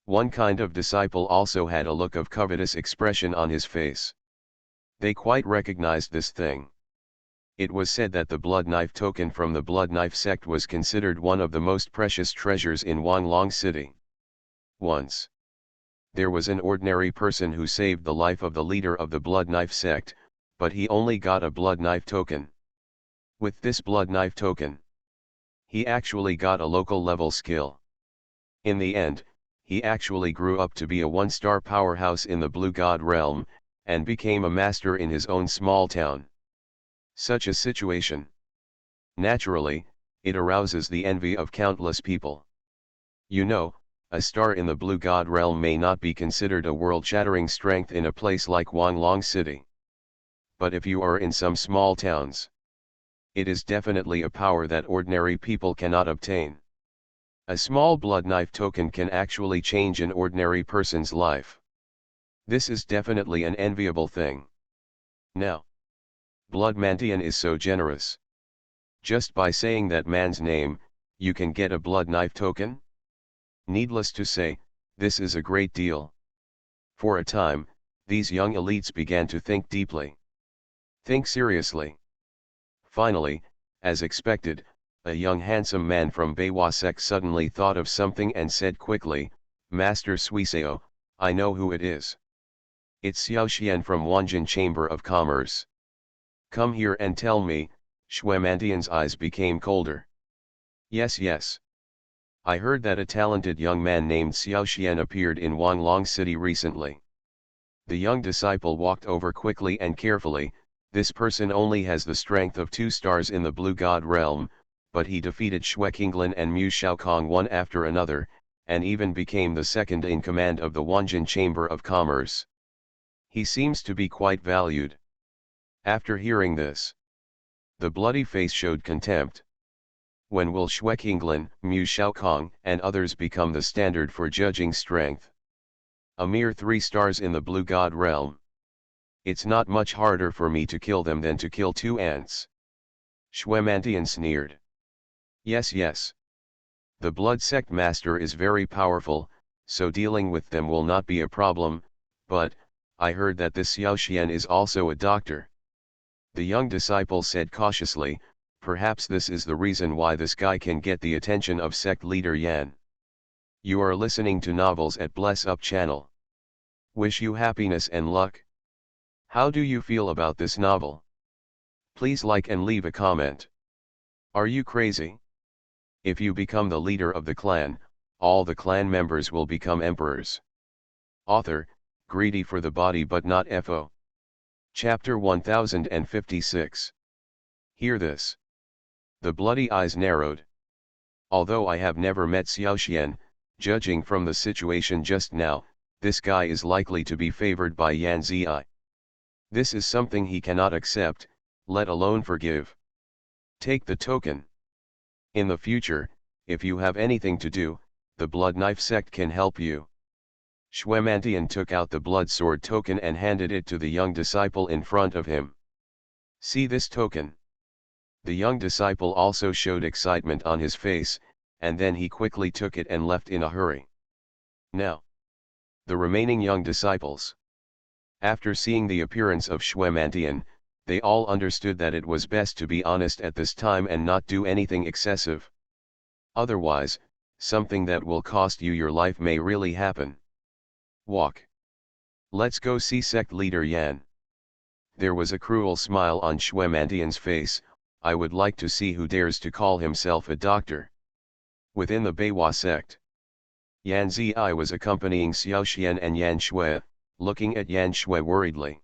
One kind of disciple also had a look of covetous expression on his face. They quite recognized this thing. It was said that the Blood Knife token from the Blood Knife sect was considered one of the most precious treasures in Wanglong City. Once, there was an ordinary person who saved the life of the leader of the Blood Knife sect, but he only got a Blood Knife token. With this Blood Knife token, he actually got a local level skill. In the end, he actually grew up to be a one-star powerhouse in the Blue God realm, and became a master in his own small town. Such a situation. Naturally, it arouses the envy of countless people. You know, a star in the blue god realm may not be considered a world-shattering strength in a place like Wanglong City. But if you are in some small towns, it is definitely a power that ordinary people cannot obtain. A small blood knife token can actually change an ordinary person's life. This is definitely an enviable thing. Now, Blood Mantian is so generous. Just by saying that man's name, you can get a blood knife token? Needless to say, this is a great deal. For a time, these young elites began to think deeply. Think seriously. Finally, as expected, a young handsome man from Beiwasek suddenly thought of something and said quickly, "Master Suiseo, I know who it is. It's Xiao Xian from Wanjin Chamber of Commerce. Come here and tell me." Xuemantian's eyes became colder. Yes, yes. I heard that a talented young man named Xiao Xian appeared in Wanglong City recently. The young disciple walked over quickly and carefully. This person only has the strength of 2 stars in the Blue God realm, but he defeated Xueqinglan and Mu Shaokong one after another, and even became the second in command of the Wanjin Chamber of Commerce. He seems to be quite valued. After hearing this, the bloody face showed contempt. When will Xueqinglan, Mu Shaokong, and others become the standard for judging strength? A mere 3 stars in the Blue God realm. It's not much harder for me to kill them than to kill 2 ants. Xuemantian sneered. Yes, yes. The blood sect master is very powerful, so dealing with them will not be a problem, but, I heard that this Xiao Xian is also a doctor. The young disciple said cautiously, perhaps this is the reason why this guy can get the attention of sect leader Yan. You are listening to Novels at Bless Up channel. Wish you happiness and luck. How do you feel about this novel? Please like and leave a comment. Are you crazy? If you become the leader of the clan, all the clan members will become emperors. Author, greedy for the body but not FO. Chapter 1056. Hear this. The bloody eyes narrowed. Although I have never met Xiao Xian, judging from the situation just now, this guy is likely to be favored by Yan Zi. This is something he cannot accept, let alone forgive. Take the token. In the future, if you have anything to do, the Blood Knife sect can help you. Xuemantian took out the blood sword token and handed it to the young disciple in front of him. See this token. The young disciple also showed excitement on his face, and then he quickly took it and left in a hurry. Now, the remaining young disciples. After seeing the appearance of Xuemantian, they all understood that it was best to be honest at this time and not do anything excessive. Otherwise, something that will cost you your life may really happen. Walk. Let's go see sect leader Yan. There was a cruel smile on Xuemantian's face. I would like to see who dares to call himself a doctor. Within the Beiwa sect, Yan Zi was accompanying Xiao Xian and Yan Shui, looking at Yan Shui worriedly.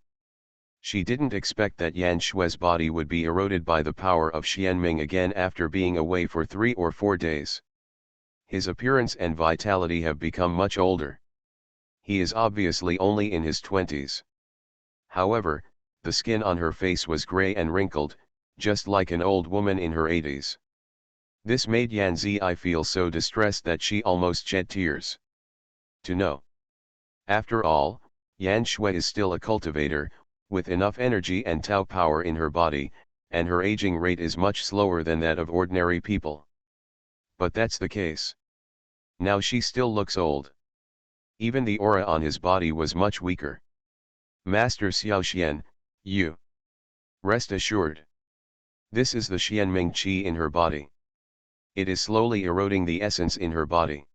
She didn't expect that Yan Shui's body would be eroded by the power of Xianming again after being away for 3 or 4 days. His appearance and vitality have become much older. He is obviously only in his 20s. However, the skin on her face was gray and wrinkled, just like an old woman in her 80s. This made Yan Zi feel so distressed that she almost shed tears. To know. After all, Yan Shui is still a cultivator, with enough energy and Tao power in her body, and her aging rate is much slower than that of ordinary people. But that's the case. Now she still looks old. Even the aura on his body was much weaker. Master Xiao Xian, you. Rest assured. This is the Xianming Qi in her body. It is slowly eroding the essence in her body.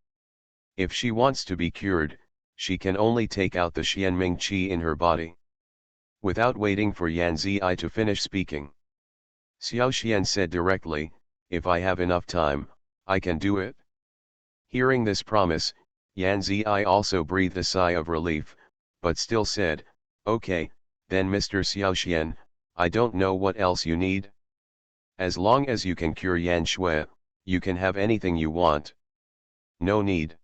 If she wants to be cured, she can only take out the Xianming Qi in her body. Without waiting for Yan Zi to finish speaking, Xiao Xian said directly, if I have enough time, I can do it. Hearing this promise, Yan Zi also breathed a sigh of relief, but still said, okay, then Mr. Xiao Xian, I don't know what else you need. As long as you can cure Yan Shui, you can have anything you want. No need.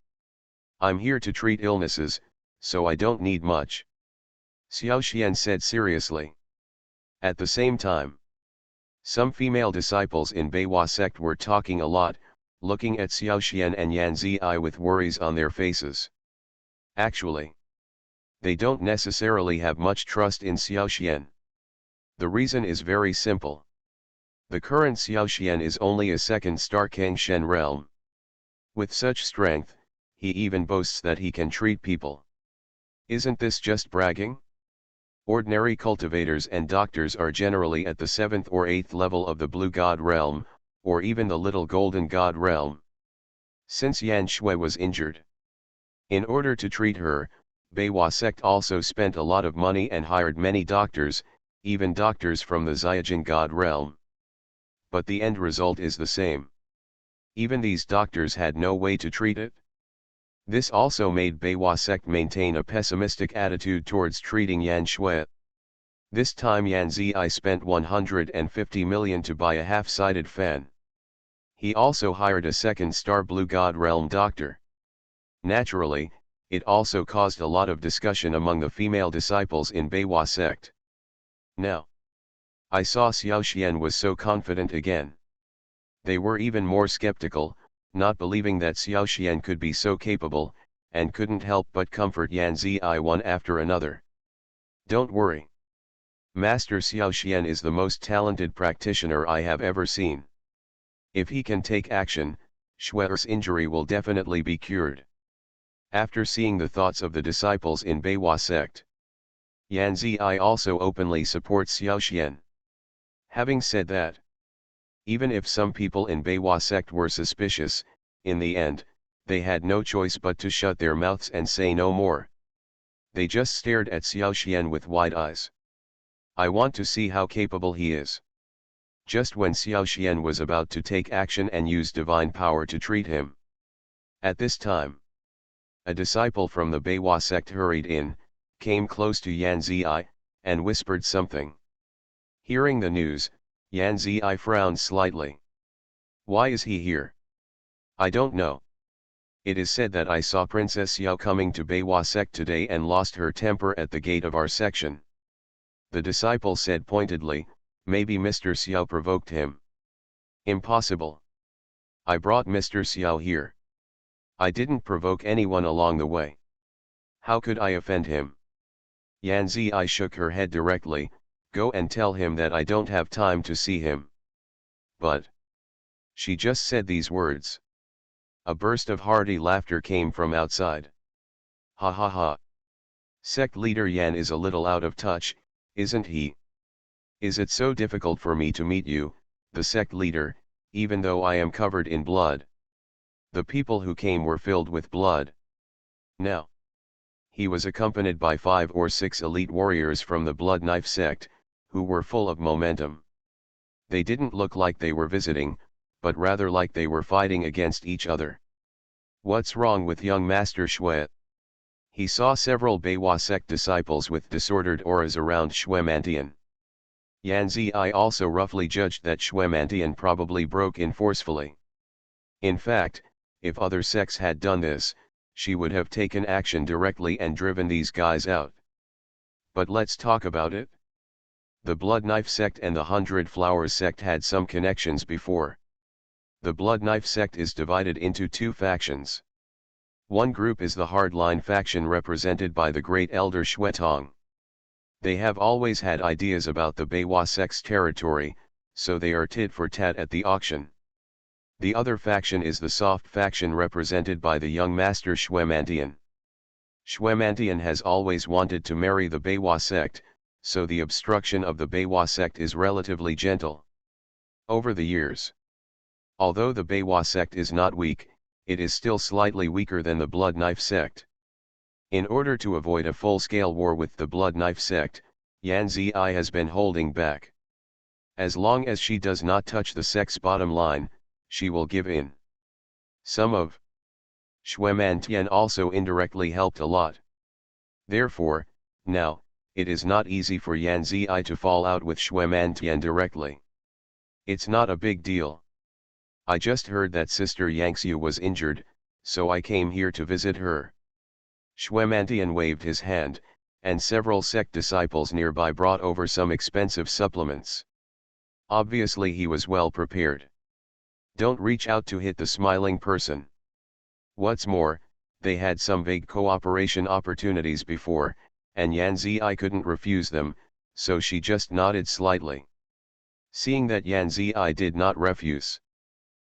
I'm here to treat illnesses, so I don't need much. Xiao Xian said seriously. At the same time, some female disciples in Beiwa sect were talking a lot, looking at Xiao Xian and Yan Ziyi with worries on their faces. Actually, they don't necessarily have much trust in Xiao Xian. The reason is very simple. The current Xiao Xian is only a second star Kangshen realm. With such strength, he even boasts that he can treat people. Isn't this just bragging? Ordinary cultivators and doctors are generally at the 7th or 8th level of the Blue God realm, or even the Little Golden God realm. Since Yan Shui was injured, in order to treat her, Beiwa sect also spent a lot of money and hired many doctors, even doctors from the Xiajin God realm. But the end result is the same. Even these doctors had no way to treat it. This also made Beiwa sect maintain a pessimistic attitude towards treating Yan Shui. This time Yan Ziyi spent 150 million to buy a half-sided fan. He also hired a second-star Blue God realm doctor. Naturally, it also caused a lot of discussion among the female disciples in Beiwa sect. Now, I saw Xiao Xian was so confident again. They were even more skeptical, not believing that Xiao Xian could be so capable, and couldn't help but comfort Yan Ziyi one after another. Don't worry. Master Xiao Xian is the most talented practitioner I have ever seen. If he can take action, Shui's injury will definitely be cured. After seeing the thoughts of the disciples in Beiwa sect, Yan Ziyi also openly supports Xiao Xian. Having said that, even if some people in Beiwa sect were suspicious, in the end, they had no choice but to shut their mouths and say no more. They just stared at Xiao Xian with wide eyes. I want to see how capable he is. Just when Xiao Xian was about to take action and use divine power to treat him. At this time, a disciple from the Beiwa sect hurried in, came close to Yan Ziyi, and whispered something. Hearing the news, Yan Ziyi frowned slightly. Why is he here? I don't know. It is said that I saw Princess Xiao coming to Beiwa sect today and lost her temper at the gate of our section. The disciple said pointedly, maybe Mr. Xiao provoked him. Impossible. I brought Mr. Xiao here. I didn't provoke anyone along the way. How could I offend him? Yan Ziyi shook her head directly, go and tell him that I don't have time to see him. But she just said these words. A burst of hearty laughter came from outside. Ha ha ha. Sect leader Yan is a little out of touch, isn't he? Is it so difficult for me to meet you, the sect leader, even though I am covered in blood? The people who came were filled with blood. Now, he was accompanied by 5 or 6 elite warriors from the Blood Knife sect, who were full of momentum. They didn't look like they were visiting, but rather like they were fighting against each other. What's wrong with young Master Shui? He saw several Beiwa sect disciples with disordered auras around Shui Mantian. Yan Ziyi also roughly judged that Shui Mantian probably broke in forcefully. In fact, if other sects had done this, she would have taken action directly and driven these guys out. But let's talk about it. The Blood Knife sect and the 100 Flowers sect had some connections before. The Blood Knife sect is divided into 2 factions. One group is the Hardline faction represented by the Great Elder Xuetong. They have always had ideas about the Beiwa sect's territory, so they are tit for tat at the auction. The other faction is the Soft faction represented by the young master Shui Mantian. Shui Mantian has always wanted to marry the Beiwa sect, so the obstruction of the Beiwa sect is relatively gentle. Over the years, although the Beiwa sect is not weak, it is still slightly weaker than the Blood Knife sect. In order to avoid a full-scale war with the Blood Knife sect, Yan Ziyi has been holding back. As long as she does not touch the sect's bottom line, she will give in. Some of Shui Mantian also indirectly helped a lot. Therefore, now, it is not easy for Yan Zi to fall out with Xue Mantian directly. It's not a big deal. I just heard that Sister Yangxiu was injured, so I came here to visit her. Xue Mantian waved his hand, and several sect disciples nearby brought over some expensive supplements. Obviously he was well prepared. Don't reach out to hit the smiling person. What's more, they had some vague cooperation opportunities before, and Yan Zi couldn't refuse them, so she just nodded slightly. Seeing that Yan Zi did not refuse,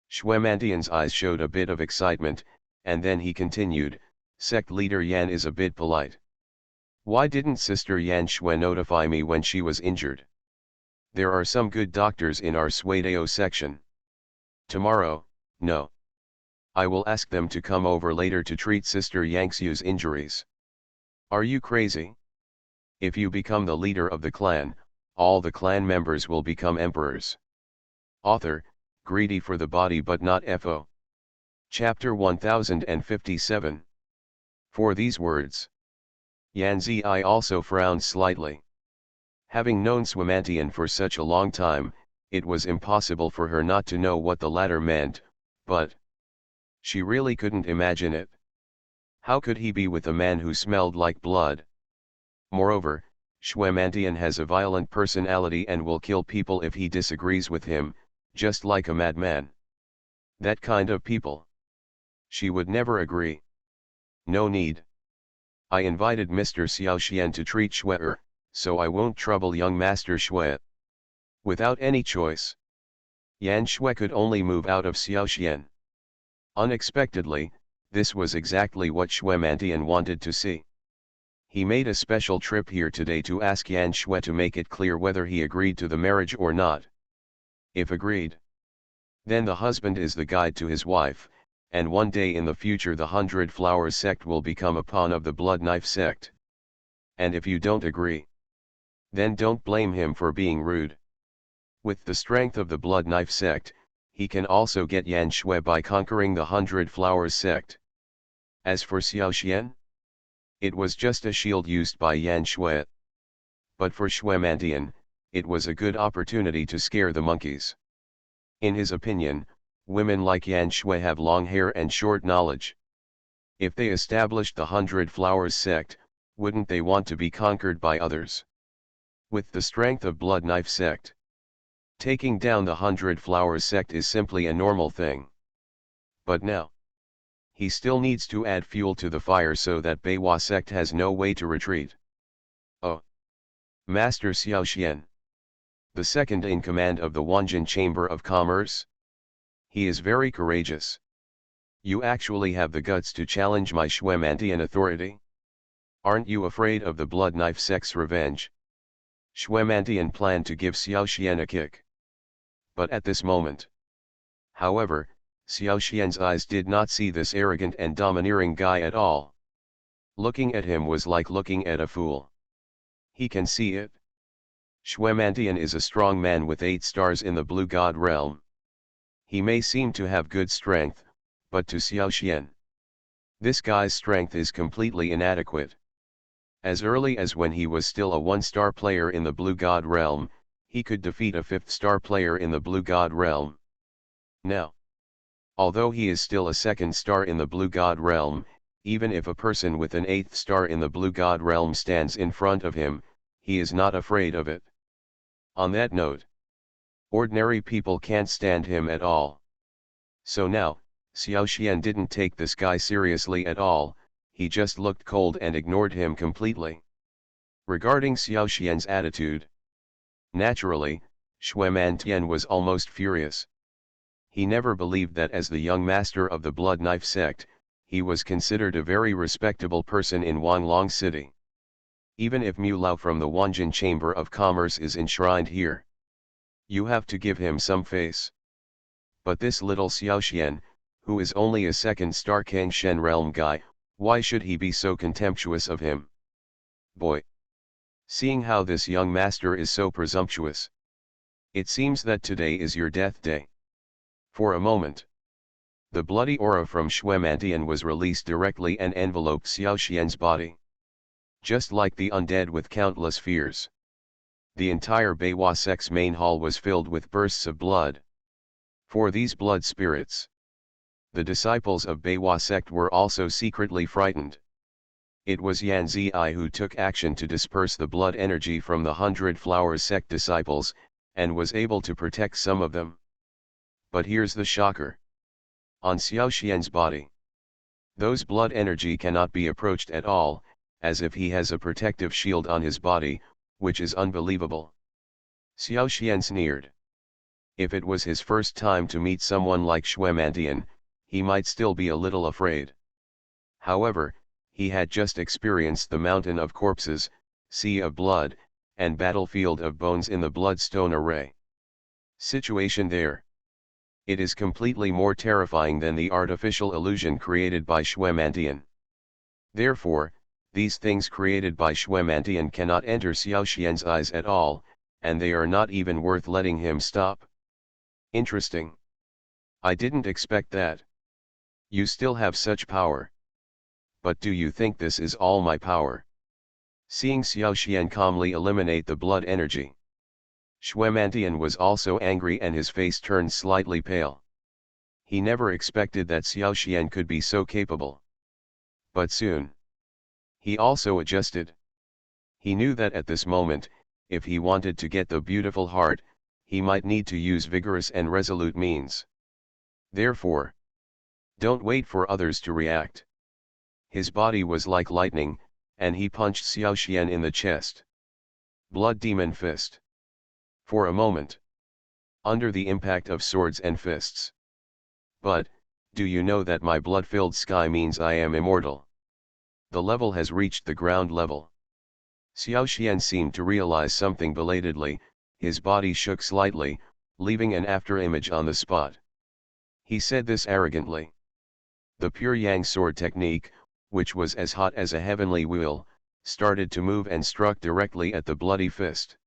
Xue Mantian's eyes showed a bit of excitement, and then he continued, "Sect leader Yan is a bit polite. Why didn't Sister Yan Xue notify me when she was injured? There are some good doctors in our Suidao section. Tomorrow, no. I will ask them to come over later to treat Sister Yangxiu's injuries." Are you crazy? If you become the leader of the clan, all the clan members will become emperors. Author, greedy for the body but not FO. Chapter 1057. For these words, Yan Zi also frowned slightly. Having known Xue Mantian for such a long time, it was impossible for her not to know what the latter meant, but she really couldn't imagine it. How could he be with a man who smelled like blood? Moreover, Xue Mantian has a violent personality and will kill people if he disagrees with him, just like a madman. That kind of people. She would never agree. No need. I invited Mr. Xiaoxian to treat Xue, so I won't trouble young Master Xue. Without any choice, Yan Xue could only move out of Xiaoxian. Unexpectedly, this was exactly what Xue Mantian wanted to see. He made a special trip here today to ask Yan Xue to make it clear whether he agreed to the marriage or not. If agreed, then the husband is the guide to his wife, and one day in the future the 100 Flowers sect will become a pawn of the Blood Knife sect. And if you don't agree, then don't blame him for being rude. With the strength of the Blood Knife sect, he can also get Yan Xue by conquering the 100 Flowers sect. As for Xiaoxian, it was just a shield used by Yan Xue. But for Xue Mantian, it was a good opportunity to scare the monkeys. In his opinion, women like Yan Xue have long hair and short knowledge. If they established the 100 Flowers sect, wouldn't they want to be conquered by others? With the strength of Blood Knife sect, taking down the 100 Flowers sect is simply a normal thing. But now, he still needs to add fuel to the fire so that Beiwa sect has no way to retreat. Oh! Master Xiaoxian, the second in command of the Wanjin Chamber of Commerce? He is very courageous. You actually have the guts to challenge my Xue Mantian authority? Aren't you afraid of the Blood Knife sect's revenge? Xue Mantian planned to give Xiaoxian a kick. But at this moment, however, Xiaoxian's eyes did not see this arrogant and domineering guy at all. Looking at him was like looking at a fool. He can see it. Xue Mantian is a strong man with 8 stars in the Blue God realm. He may seem to have good strength, but to Xiaoxian, this guy's strength is completely inadequate. As early as when he was still a 1-star player in the Blue God realm, he could defeat a 5th-star player in the Blue God realm. Now, although he is still a 2nd star in the Blue God realm, even if a person with an 8th star in the Blue God realm stands in front of him, he is not afraid of it. On that note, ordinary people can't stand him at all. So now, Xiaoxian didn't take this guy seriously at all, he just looked cold and ignored him completely. Regarding Xiaoxian's attitude, naturally, Xue Mantian was almost furious. He never believed that as the young master of the Blood Knife sect, he was considered a very respectable person in Wanglong City. Even if Mu Lao from the Wanjin Chamber of Commerce is enshrined here, you have to give him some face. But this little Xiaoxian, who is only a 2nd-star Kangshen realm guy, why should he be so contemptuous of him? Boy! Seeing how this young master is so presumptuous, it seems that today is your death day. For a moment, the bloody aura from Xue Mantian was released directly and enveloped Xiaoxian's body. Just like the undead with countless fears. The entire Beiwa sect's main hall was filled with bursts of blood. For these blood spirits, the disciples of Beiwa sect were also secretly frightened. It was Yan Zi who took action to disperse the blood energy from the 100 Flowers sect disciples, and was able to protect some of them. But here's the shocker. On Xiao Xian's body, those blood energy cannot be approached at all, as if he has a protective shield on his body, which is unbelievable. Xiao Xian sneered. If it was his first time to meet someone like Xuemantian, he might still be a little afraid. However, he had just experienced the mountain of corpses, sea of blood, and battlefield of bones in the bloodstone array. Situation there. It is completely more terrifying than the artificial illusion created by Xuemantian. Therefore, these things created by Xuemantian cannot enter Xiao Xian's eyes at all, and they are not even worth letting him stop. Interesting. I didn't expect that. You still have such power. But do you think this is all my power? Seeing Xiao Xian calmly eliminate the blood energy, Xuemantian was also angry and his face turned slightly pale. He never expected that Xiao Xian could be so capable. But soon, he also adjusted. He knew that at this moment, if he wanted to get the beautiful heart, he might need to use vigorous and resolute means. Therefore, don't wait for others to react. His body was like lightning, and he punched Xiao Xian in the chest. Blood Demon Fist. For a moment, under the impact of swords and fists. But, do you know that my blood-filled sky means I am immortal? The level has reached the ground level. Xiao Xian seemed to realize something belatedly, his body shook slightly, leaving an afterimage on the spot. He said this arrogantly. The pure Yang sword technique, which was as hot as a heavenly wheel, started to move and struck directly at the bloody fist.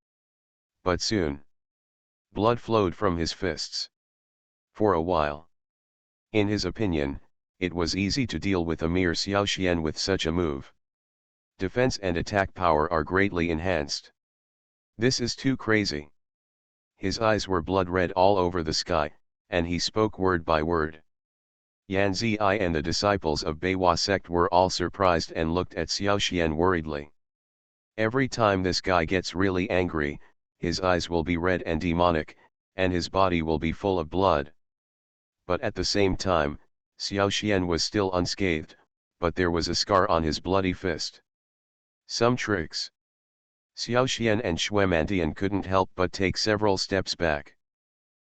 But soon, blood flowed from his fists. For a while, in his opinion, it was easy to deal with a mere Xiao Xian with such a move. Defense and attack power are greatly enhanced. This is too crazy. His eyes were blood red all over the sky, and he spoke word by word. Yan Zi and the disciples of Beiwa sect were all surprised and looked at Xiao Xian worriedly. Every time this guy gets really angry, his eyes will be red and demonic, and his body will be full of blood. But at the same time, Xiao Xian was still unscathed, but there was a scar on his bloody fist. Some tricks. Xiao Xian and Xuemantian couldn't help but take several steps back.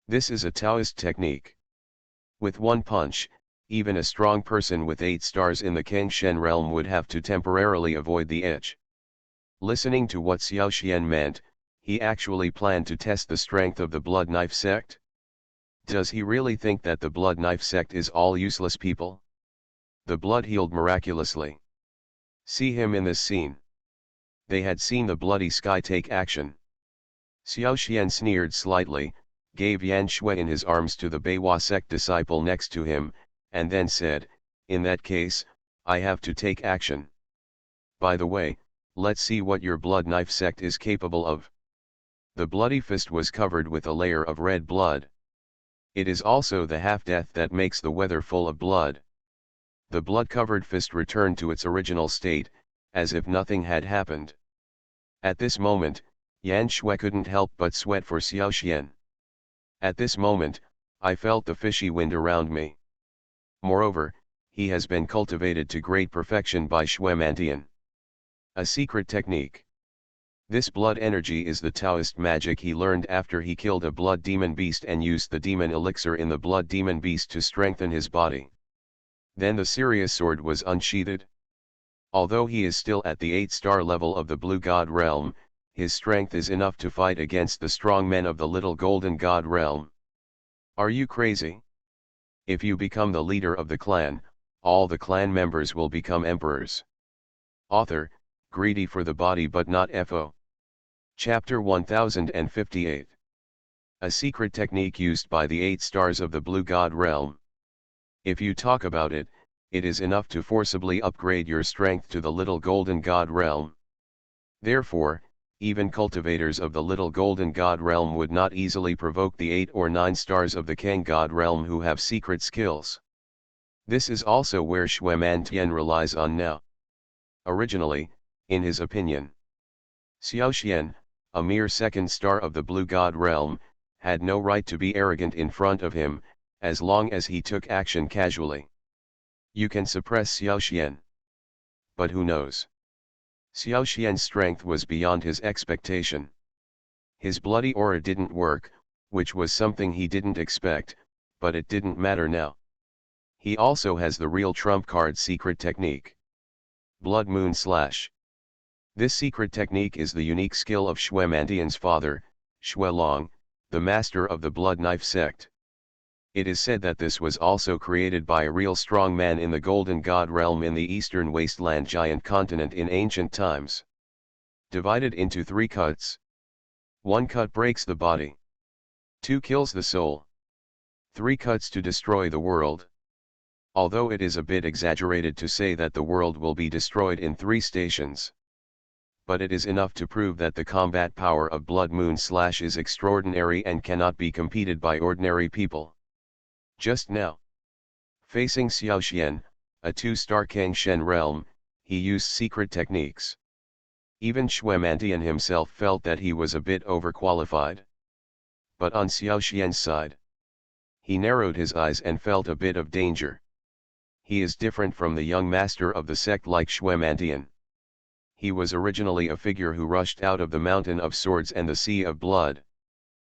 This is a Taoist technique. With one punch, even a strong person with 8 stars in the Kengshen realm would have to temporarily avoid the edge. Listening to what Xiao Xian meant, he actually planned to test the strength of the Blood Knife sect. Does he really think that the Blood Knife sect is all useless people? The blood healed miraculously. See him in this scene. They had seen the bloody sky take action. Xiao Xian sneered slightly, gave Yan Shui in his arms to the Beiwa sect disciple next to him, and then said, "In that case, I have to take action. By the way, let's see what your Blood Knife sect is capable of." The bloody fist was covered with a layer of red blood. It is also the half-death that makes the weather full of blood. The blood-covered fist returned to its original state, as if nothing had happened. At this moment, Yan Shui couldn't help but sweat for Xiao Xian. At this moment, I felt the fishy wind around me. Moreover, he has been cultivated to great perfection by Xuemantian. A secret technique. This blood energy is the Taoist magic he learned after he killed a blood demon beast and used the demon elixir in the blood demon beast to strengthen his body. Then the Sirius sword was unsheathed. Although he is still at the 8-star level of the Blue God realm, his strength is enough to fight against the strong men of the Little Golden God realm. Are you crazy? If you become the leader of the clan, all the clan members will become emperors. Author, greedy for the body but not FO. Chapter 1058. A secret technique used by the 8 stars of the Blue God realm. If you talk about it, it is enough to forcibly upgrade your strength to the little golden god realm. Therefore, even cultivators of the little golden god realm would not easily provoke the 8 or 9 stars of the king god realm who have secret skills. This is also where Xue Mantian relies on now. Originally, in his opinion, Xiaoxian, a mere second star of the blue god realm, had no right to be arrogant in front of him, as long as he took action casually. You can suppress Xiaoxian. But who knows? Xiaoxian's strength was beyond his expectation. His bloody aura didn't work, which was something he didn't expect, but it didn't matter now. He also has the real trump card secret technique. Blood Moon Slash. This secret technique is the unique skill of Xue Mantian's father, Xue Long, the master of the blood knife sect. It is said that this was also created by a real strong man in the Golden God realm in the eastern wasteland giant continent in ancient times. Divided into 3 cuts. 1 cut breaks the body. 2 kills the soul. 3 cuts to destroy the world. Although it is a bit exaggerated to say that the world will be destroyed in 3 stations. But it is enough to prove that the combat power of Blood Moon Slash is extraordinary and cannot be competed by ordinary people. Just now, facing Xiaoxian, a 2-star Kang Shen realm, he used secret techniques. Even Xue Mantian himself felt that he was a bit overqualified. But on Xiaoxian's side, he narrowed his eyes and felt a bit of danger. He is different from the young master of the sect like Xue Mantian. He was originally a figure who rushed out of the mountain of swords and the sea of blood.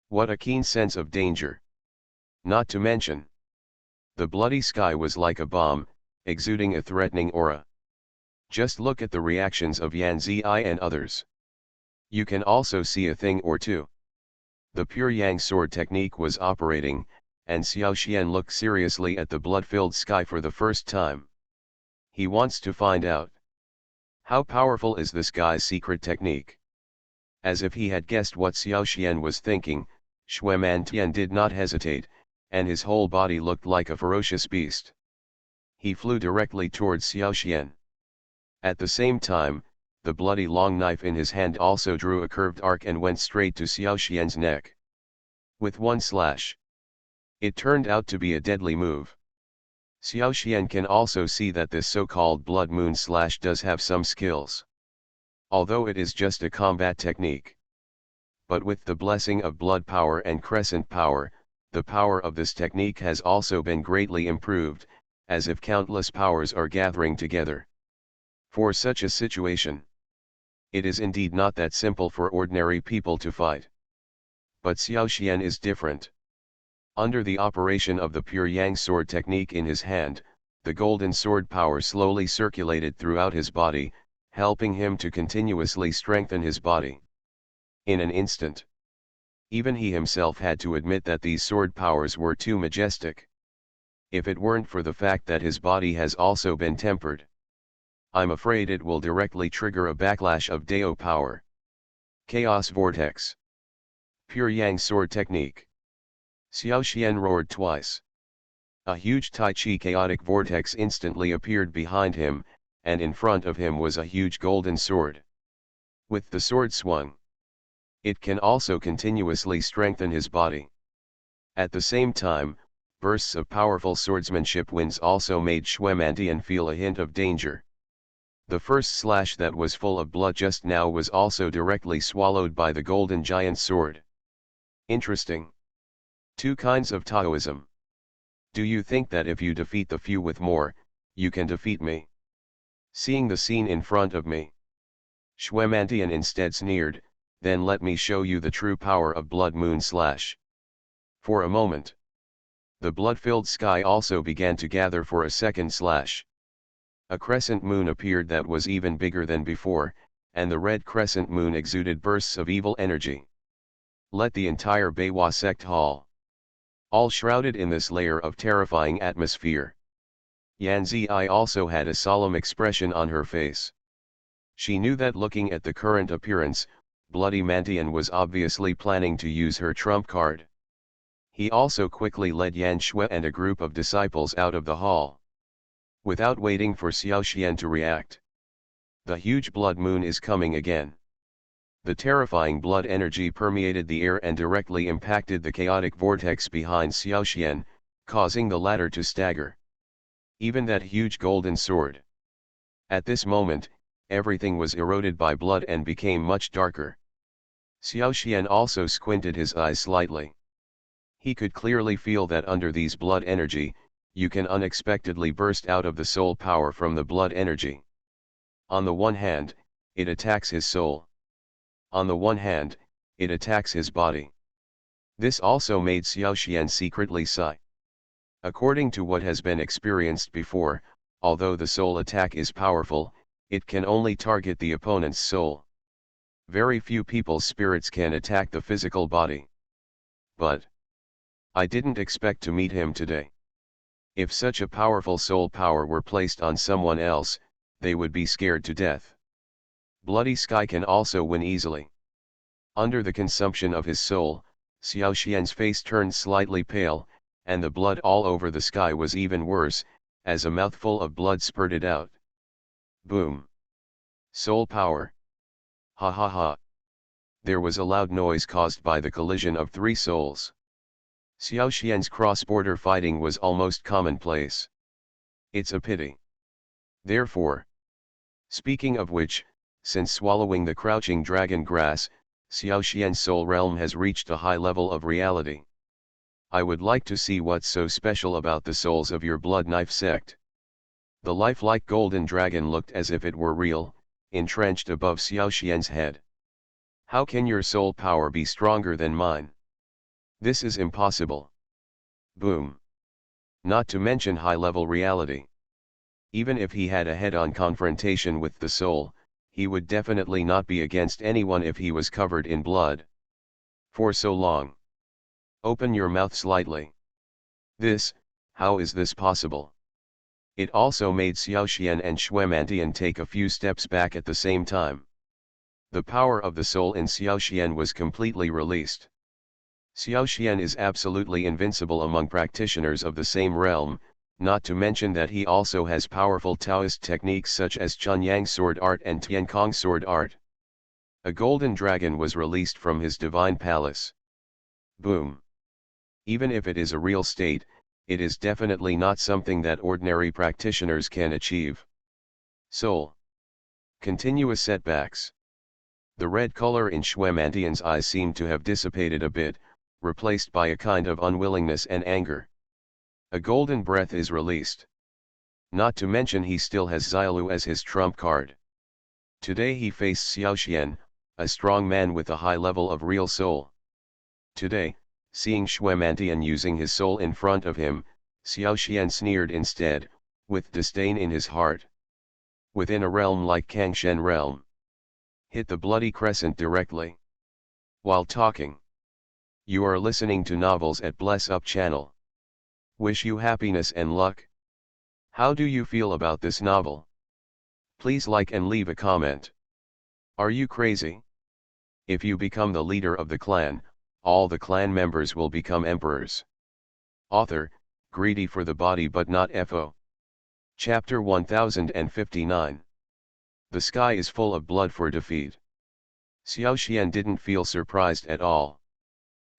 What a keen sense of danger! Not to mention, the bloody sky was like a bomb, exuding a threatening aura. Just look at the reactions of Yan Zi and others. You can also see a thing or two. The pure Yang sword technique was operating, and Xiaoxian looked seriously at the blood-filled sky for the first time. He wants to find out. How powerful is this guy's secret technique? As if he had guessed what Xiaoxian was thinking, Xue Mantian did not hesitate, and his whole body looked like a ferocious beast. He flew directly towards Xiaoxian. At the same time, the bloody long knife in his hand also drew a curved arc and went straight to Xiaoxian's neck. With 1 slash. It turned out to be a deadly move. Xiaoxian can also see that this so-called Blood Moon Slash does have some skills. Although it is just a combat technique. But with the blessing of blood power and crescent power, the power of this technique has also been greatly improved, as if countless powers are gathering together. For such a situation, it is indeed not that simple for ordinary people to fight. But Xiaoxian is different. Under the operation of the pure Yang sword technique in his hand, the golden sword power slowly circulated throughout his body, helping him to continuously strengthen his body. In an instant, even he himself had to admit that these sword powers were too majestic. If it weren't for the fact that his body has also been tempered, I'm afraid it will directly trigger a backlash of Dao power. Chaos Vortex. Pure Yang sword technique. Xiaoxian roared twice. A huge Tai Chi chaotic vortex instantly appeared behind him, and in front of him was a huge golden sword. With the sword swung, it can also continuously strengthen his body. At the same time, bursts of powerful swordsmanship winds also made Xue Mantian feel a hint of danger. The first slash that was full of blood just now was also directly swallowed by the golden giant sword. Interesting. 2 kinds of Taoism. Do you think that if you defeat the few with more, you can defeat me? Seeing the scene in front of me, Xue Mantian instead sneered, then let me show you the true power of Blood Moon Slash. For a moment, the blood-filled sky also began to gather for a second slash. A crescent moon appeared that was even bigger than before, and the red crescent moon exuded bursts of evil energy. Let the entire Beiwa sect haul. All shrouded in this layer of terrifying atmosphere. Yan Zi also had a solemn expression on her face. She knew that looking at the current appearance, Bloody Mantian was obviously planning to use her trump card. He also quickly led Yan Shui and a group of disciples out of the hall. Without waiting for Xiaoxian to react. The huge blood moon is coming again. The terrifying blood energy permeated the air and directly impacted the chaotic vortex behind Xiaoxian, causing the latter to stagger. Even that huge golden sword. At this moment, everything was eroded by blood and became much darker. Xiaoxian also squinted his eyes slightly. He could clearly feel that under these blood energy, you can unexpectedly burst out of the soul power from the blood energy. On the one hand, it attacks his soul. On the one hand, it attacks his body. This also made Xiaoxian secretly sigh. According to what has been experienced before, although the soul attack is powerful, it can only target the opponent's soul. Very few people's spirits can attack the physical body. But I didn't expect to meet him today. If such a powerful soul power were placed on someone else, they would be scared to death. Bloody Sky can also win easily. Under the consumption of his soul, Xiaoxian's face turned slightly pale, and the blood all over the sky was even worse, as a mouthful of blood spurted out. Boom! Soul power! Ha ha ha! There was a loud noise caused by the collision of three souls. Xiaoxian's cross-border fighting was almost commonplace. It's a pity. Therefore, speaking of which, since swallowing the crouching dragon grass, Xiaoxian's soul realm has reached a high level of reality. I would like to see what's so special about the souls of your blood knife sect. The lifelike golden dragon looked as if it were real, entrenched above Xiaoxian's head. How can your soul power be stronger than mine? This is impossible. Boom. Not to mention high-level reality. Even if he had a head-on confrontation with the soul, he would definitely not be against anyone if he was covered in blood. For so long. Open your mouth slightly. How is this possible? It also made Xiaoxian and Xuemantian take a few steps back at the same time. The power of the soul in Xiaoxian was completely released. Xiaoxian is absolutely invincible among practitioners of the same realm, not to mention that he also has powerful Taoist techniques such as Chunyang sword art and Tiankong sword art. A golden dragon was released from his divine palace. Boom. Even if it is a real state, it is definitely not something that ordinary practitioners can achieve. Soul. Continuous setbacks. The red color in Xuemantian's eyes seemed to have dissipated a bit, replaced by a kind of unwillingness and anger. A golden breath is released. Not to mention he still has Xiaolu as his trump card. Today he faced Xiaoxian, a strong man with a high level of real soul. Today, seeing Xuemantian using his soul in front of him, Xiaoxian sneered instead, with disdain in his heart. Within a realm like Kangshen realm. Hit the bloody crescent directly. While talking. You are listening to Novels at Bless Up channel. Wish you happiness and luck. How do you feel about this novel? Please like and leave a comment. Are you crazy? If you become the leader of the clan, all the clan members will become emperors. Author, greedy for the body but not FO. Chapter 1059. The sky is full of blood for defeat. Xiaoxian didn't feel surprised at all.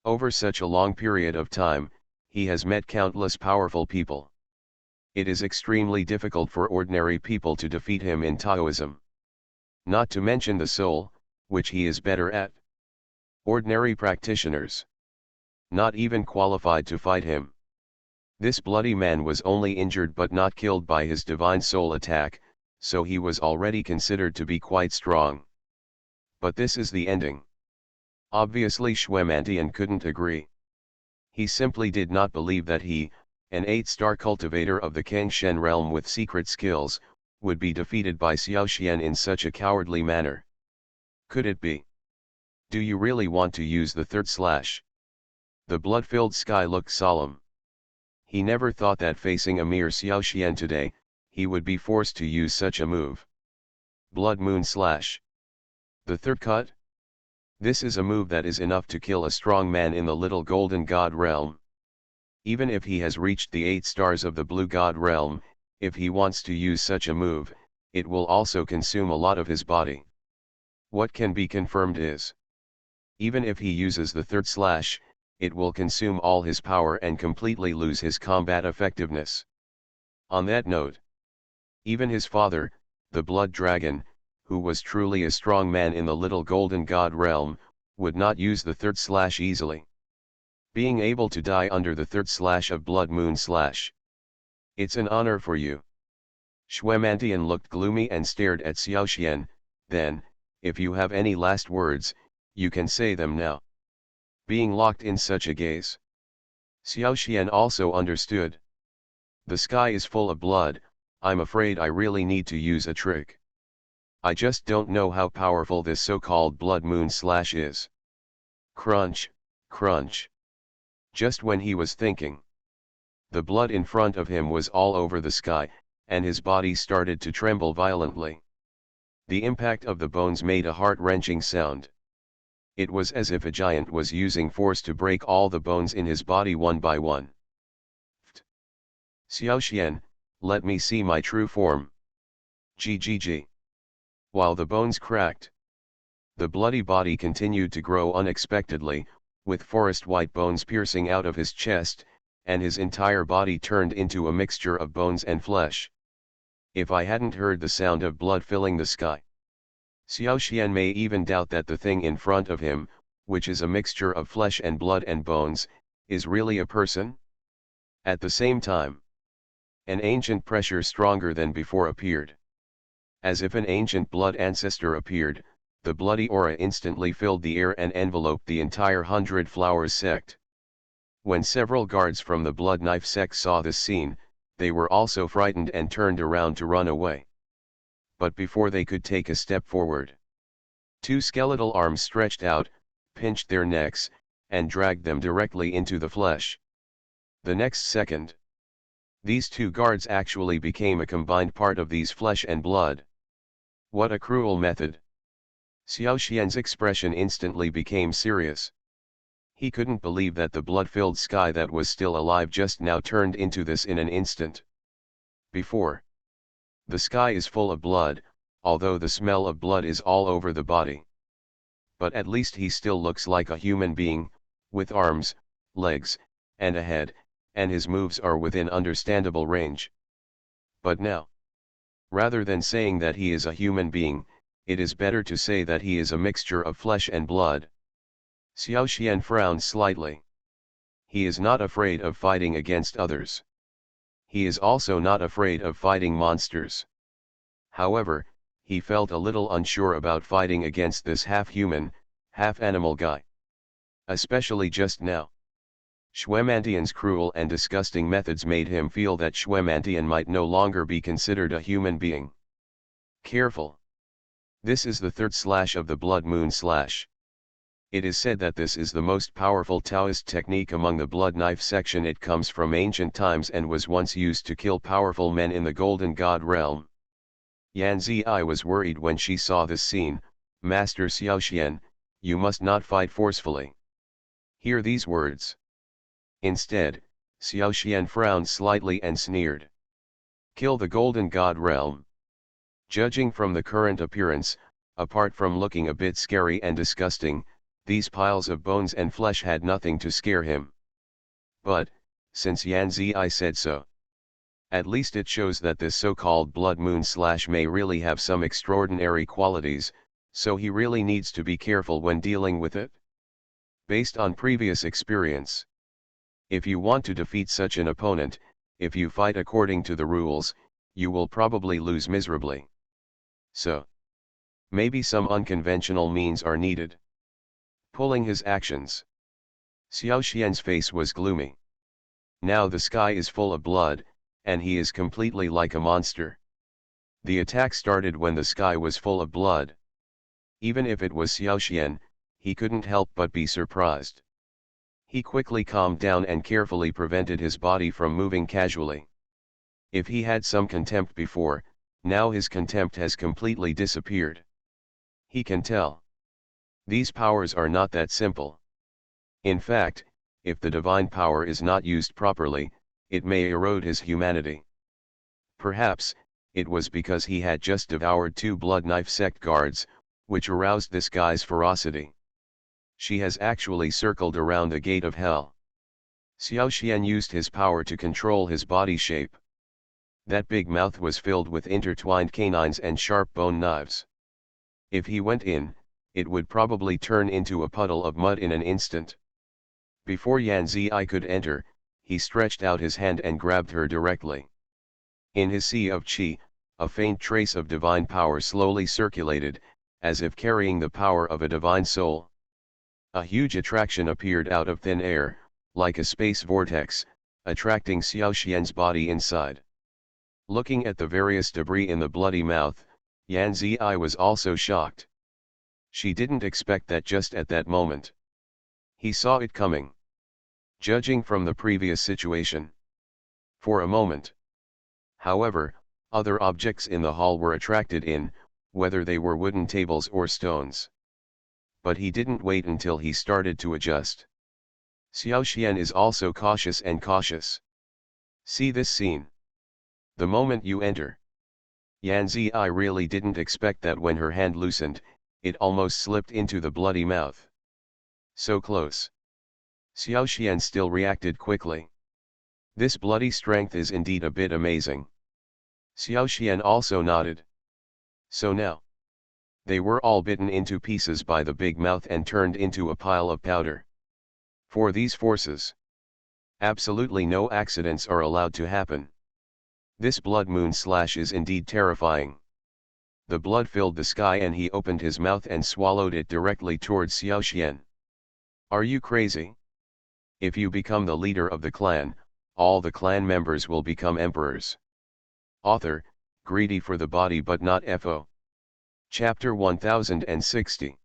Over such a long period of time, he has met countless powerful people. It is extremely difficult for ordinary people to defeat him in Taoism. Not to mention the soul, which he is better at. Ordinary practitioners. Not even qualified to fight him. This bloody man was only injured but not killed by his divine soul attack, so he was already considered to be quite strong. But this is the ending. Obviously Xuemantian couldn't agree. He simply did not believe that he, an 8-star cultivator of the Kangshen realm with secret skills, would be defeated by Xiaoxian in such a cowardly manner. Could it be? Do you really want to use the third slash? The blood-filled sky looked solemn. He never thought that facing a mere Xiaoxian today, he would be forced to use such a move. Blood Moon Slash. The third cut? This is a move that is enough to kill a strong man in the Little Golden God realm. Even if he has reached the 8 stars of the Blue God realm, If he wants to use such a move, it will also consume a lot of his body. What can be confirmed is, even if he uses the third slash, it will consume all his power and completely lose his combat effectiveness. On that note, even his father, the Blood Dragon, who was truly a strong man in the little golden god realm, would not use the third slash easily. Being able to die under the third slash of Blood Moon slash. It's an honor for you. Xuemantian looked gloomy and stared at Xiaoxian. Then, if you have any last words, you can say them now. Being locked in such a gaze, Xiaoxian also understood. The sky is full of blood, I'm afraid I really need to use a trick. I just don't know how powerful this so-called Blood Moon slash is. Crunch, crunch. Just when he was thinking, the blood in front of him was all over the sky, and his body started to tremble violently. The impact of the bones made a heart-wrenching sound. It was as if a giant was using force to break all the bones in his body one by one. Xiaoxian, let me see my true form. GGG. While the bones cracked, the bloody body continued to grow unexpectedly, with forest white bones piercing out of his chest, and his entire body turned into a mixture of bones and flesh. If I hadn't heard the sound of blood filling the sky, Xiaoxian may even doubt that the thing in front of him, which is a mixture of flesh and blood and bones, is really a person. At the same time, an ancient pressure stronger than before appeared. As if an ancient blood ancestor appeared, the bloody aura instantly filled the air and enveloped the entire 100 Flowers sect. When several guards from the Blood Knife sect saw this scene, they were also frightened and turned around to run away. But before they could take a step forward, two skeletal arms stretched out, pinched their necks, and dragged them directly into the flesh. The next second, these two guards actually became a combined part of these flesh and blood. What a cruel method! Xiaoxian's expression instantly became serious. He couldn't believe that the blood-filled sky that was still alive just now turned into this in an instant. Before, the sky is full of blood, although the smell of blood is all over the body. But at least he still looks like a human being, with arms, legs, and a head, and his moves are within understandable range. But now, rather than saying that he is a human being, it is better to say that he is a mixture of flesh and blood. Xiaoxian frowned slightly. He is not afraid of fighting against others. He is also not afraid of fighting monsters. However, he felt a little unsure about fighting against this half-human, half-animal guy. Especially just now. Xuemantian's cruel and disgusting methods made him feel that Xuemantian might no longer be considered a human being. Careful. This is the third slash of the Blood Moon slash. It is said that this is the most powerful Taoist technique among the Blood Knife section. It comes from ancient times and was once used to kill powerful men in the Golden God realm. Yan Zi was worried when she saw this scene. Master Xiaoxian, you must not fight forcefully. Hear these words. Instead, Xiaoxian frowned slightly and sneered. Kill the Golden God realm. Judging from the current appearance, apart from looking a bit scary and disgusting, these piles of bones and flesh had nothing to scare him. But, since Yan Zi said so, at least it shows that this so-called Blood Moon slash may really have some extraordinary qualities, so he really needs to be careful when dealing with it. Based on previous experience, if you want to defeat such an opponent, if you fight according to the rules, you will probably lose miserably. So, maybe some unconventional means are needed. Pulling his actions. Xiaoxian's face was gloomy. Now the sky is full of blood, and he is completely like a monster. The attack started when the sky was full of blood. Even if it was Xiaoxian, he couldn't help but be surprised. He quickly calmed down and carefully prevented his body from moving casually. If he had some contempt before, now his contempt has completely disappeared. He can tell. These powers are not that simple. In fact, if the divine power is not used properly, it may erode his humanity. Perhaps, it was because he had just devoured 2 blood knife sect guards, which aroused this guy's ferocity. She has actually circled around the gate of hell. Xiao Xian used his power to control his body shape. That big mouth was filled with intertwined canines and sharp bone knives. If he went in, it would probably turn into a puddle of mud in an instant. Before Yan Ziyi could enter, he stretched out his hand and grabbed her directly. In his sea of qi, a faint trace of divine power slowly circulated, as if carrying the power of a divine soul. A huge attraction appeared out of thin air, like a space vortex, attracting Xiao Xian's body inside. Looking at the various debris in the bloody mouth, Yan Ziyi was also shocked. She didn't expect that just at that moment. He saw it coming. Judging from the previous situation. For a moment. However, other objects in the hall were attracted in, whether they were wooden tables or stones. But he didn't wait until he started to adjust. Xiao Xian is also cautious and cautious. See this scene. The moment you enter. Yan Ziyi really didn't expect that when her hand loosened, it almost slipped into the bloody mouth. So close. Xiao Xian still reacted quickly. This bloody strength is indeed a bit amazing. Xiao Xian also nodded. So now. They were all bitten into pieces by the big mouth and turned into a pile of powder. For these forces, absolutely no accidents are allowed to happen. This blood moon slash is indeed terrifying. The blood filled the sky and he opened his mouth and swallowed it directly towards Xiao Xian. Are you crazy? If you become the leader of the clan, all the clan members will become emperors. Author, greedy for the body but not FO. Chapter 1060.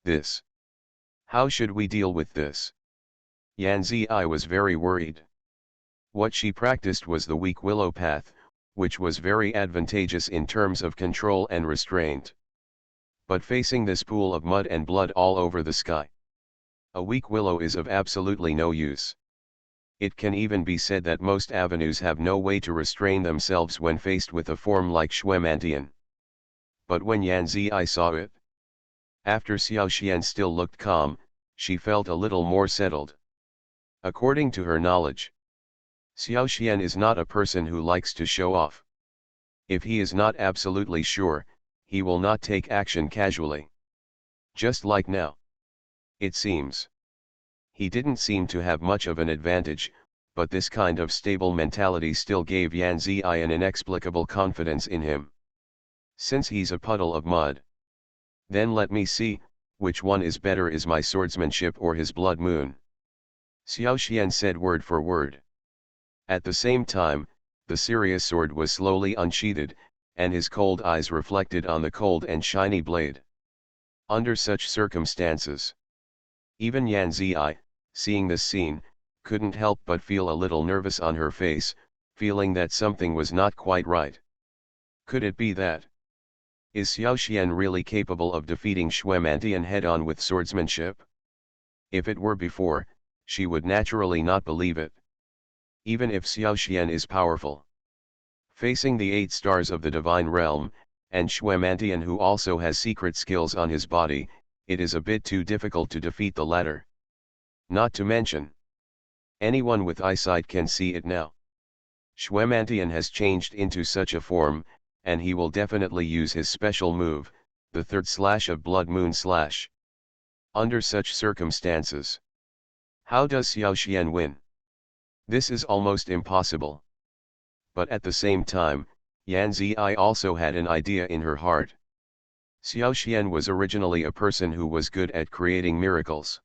This. How should we deal with this? Yan Ziyi was very worried. What she practiced was the weak willow path, which was very advantageous in terms of control and restraint. But facing this pool of mud and blood all over the sky, a weak willow is of absolutely no use. It can even be said that most avenues have no way to restrain themselves when faced with a form like Xuemantian. But when Yan Ziyi saw it, after Xiao Xian still looked calm, she felt a little more settled. According to her knowledge, Xiao Xian is not a person who likes to show off. If he is not absolutely sure, he will not take action casually. Just like now. It seems. He didn't seem to have much of an advantage, but this kind of stable mentality still gave Yan Ziyi an inexplicable confidence in him. Since he's a puddle of mud. Then let me see, which one is better, is my swordsmanship or his blood moon? Xiao Xian said word for word. At the same time, the serious sword was slowly unsheathed, and his cold eyes reflected on the cold and shiny blade. Under such circumstances, even Yan Ziyi, seeing this scene, couldn't help but feel a little nervous on her face, feeling that something was not quite right. Could it be that? Is Xiao Xian really capable of defeating Xuemantian head-on with swordsmanship? If it were before, she would naturally not believe it. Even if Xiao Xian is powerful. Facing the 8 stars of the divine realm, and Xuemantian who also has secret skills on his body, it is a bit too difficult to defeat the latter. Not to mention, anyone with eyesight can see it now. Xuemantian has changed into such a form, and he will definitely use his special move, the third slash of blood moon slash. Under such circumstances, how does Xiao Xian win? This is almost impossible. But at the same time, Yan Ziyi also had an idea in her heart. Xiao Xian was originally a person who was good at creating miracles.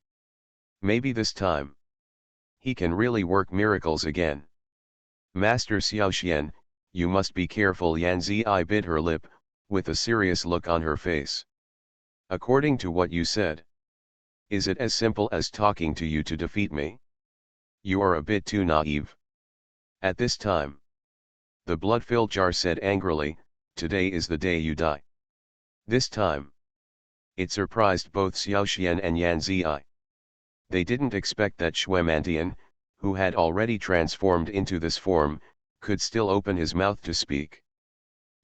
Maybe this time, he can really work miracles again. Master Xiao Xian, you must be careful. Yan Ziyi bit her lip, with a serious look on her face. According to what you said, is it as simple as talking to you to defeat me? You are a bit too naive. At this time, the blood-filled jar said angrily, today is the day you die. This time, it surprised both Xiao Xian and Yan Ziyi. They didn't expect that Xuemantian, who had already transformed into this form, could still open his mouth to speak.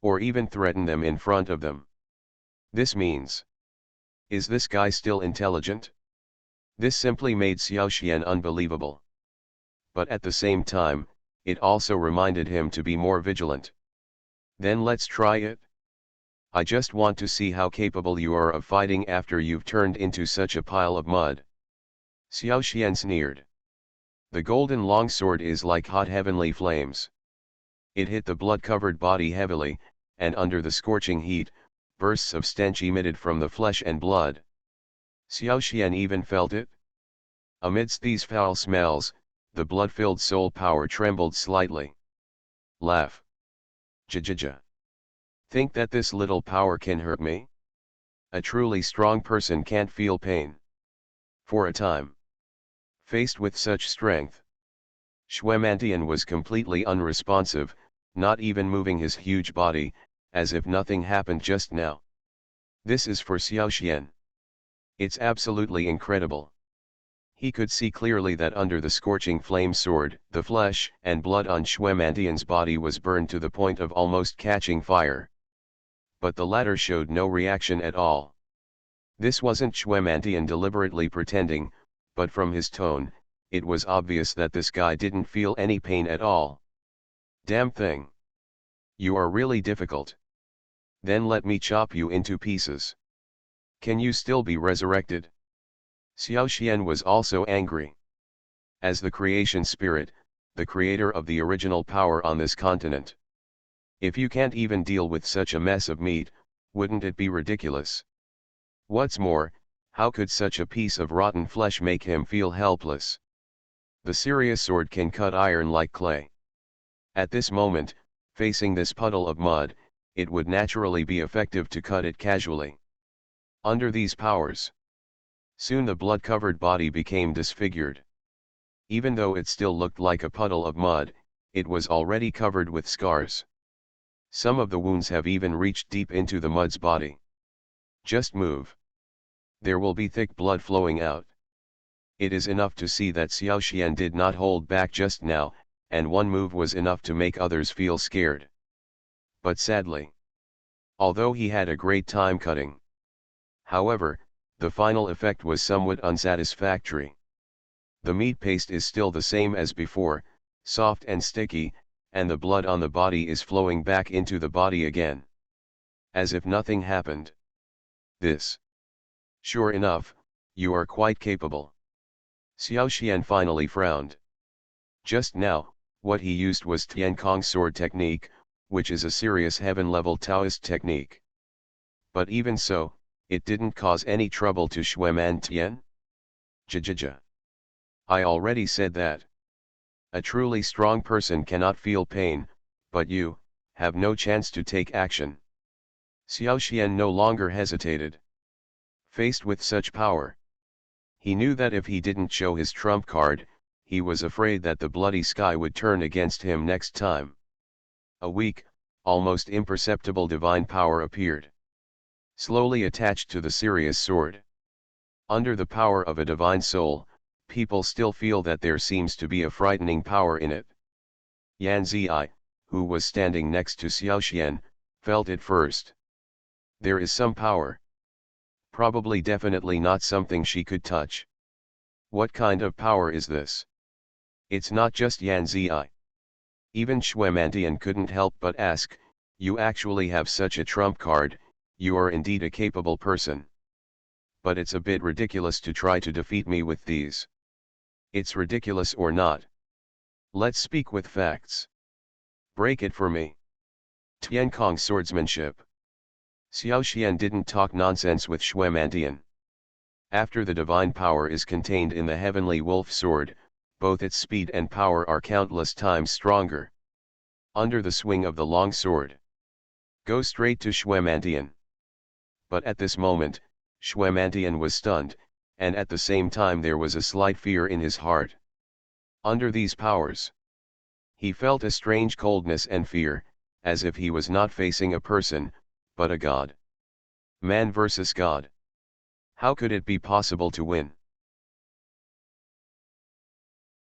Or even threaten them in front of them. This means, is this guy still intelligent? This simply made Xiaoxian unbelievable. But at the same time, it also reminded him to be more vigilant. Then let's try it. I just want to see how capable you are of fighting after you've turned into such a pile of mud. Xiaoxian sneered. The golden longsword is like hot heavenly flames. It hit the blood-covered body heavily, and under the scorching heat, bursts of stench emitted from the flesh and blood. Xiaoxian even felt it. Amidst these foul smells, the blood-filled soul power trembled slightly. Laugh. Jajaja. Think that this little power can hurt me? A truly strong person can't feel pain. For a time. Faced with such strength, Xuemantian was completely unresponsive, not even moving his huge body, as if nothing happened just now. This is for Xiaoxian. It's absolutely incredible. He could see clearly that under the scorching flame sword, the flesh and blood on Xuemantian's body was burned to the point of almost catching fire. But the latter showed no reaction at all. This wasn't Xuemantian deliberately pretending, but from his tone, it was obvious that this guy didn't feel any pain at all. Damn thing. You are really difficult. Then let me chop you into pieces. Can you still be resurrected? Xiaoxian was also angry. As the creation spirit, the creator of the original power on this continent. If you can't even deal with such a mess of meat, wouldn't it be ridiculous? What's more, how could such a piece of rotten flesh make him feel helpless? The Sirius sword can cut iron like clay. At this moment, facing this puddle of mud, it would naturally be effective to cut it casually. Under these powers, soon the blood-covered body became disfigured. Even though it still looked like a puddle of mud, it was already covered with scars. Some of the wounds have even reached deep into the mud's body. Just move. There will be thick blood flowing out. It is enough to see that Xiaoxian did not hold back just now, and one move was enough to make others feel scared. But sadly, although he had a great time cutting, however, the final effect was somewhat unsatisfactory. The meat paste is still the same as before, soft and sticky, and the blood on the body is flowing back into the body again. As if nothing happened. This. Sure enough, you are quite capable. Xiaoxian finally frowned. Just now, what he used was Tiankong sword technique, which is a serious heaven-level Taoist technique. But even so, it didn't cause any trouble to Xuemantian. Jajaja. I already said that. A truly strong person cannot feel pain, but you have no chance to take action. Xiaoxian no longer hesitated. Faced with such power, he knew that if he didn't show his trump card, he was afraid that the bloody sky would turn against him next time. A weak, almost imperceptible divine power appeared, slowly attached to the Sirius sword. Under the power of a divine soul, people still feel that there seems to be a frightening power in it. Yan Zi, who was standing next to Xiaoxian, felt it first. There is some power. Probably definitely not something she could touch. What kind of power is this? It's not just Yan Zi. Even Xuemantian couldn't help but ask, you actually have such a trump card, you are indeed a capable person. But it's a bit ridiculous to try to defeat me with these. It's ridiculous or not? Let's speak with facts. Break it for me. Tiankong swordsmanship. Xiaoxian didn't talk nonsense with Xuemantian. After the divine power is contained in the heavenly wolf sword, both its speed and power are countless times stronger. Under the swing of the long sword, go straight to Xuemantian. But at this moment, Xuemantian was stunned, and at the same time there was a slight fear in his heart. Under these powers, he felt a strange coldness and fear, as if he was not facing a person, but a god. Man versus god. How could it be possible to win?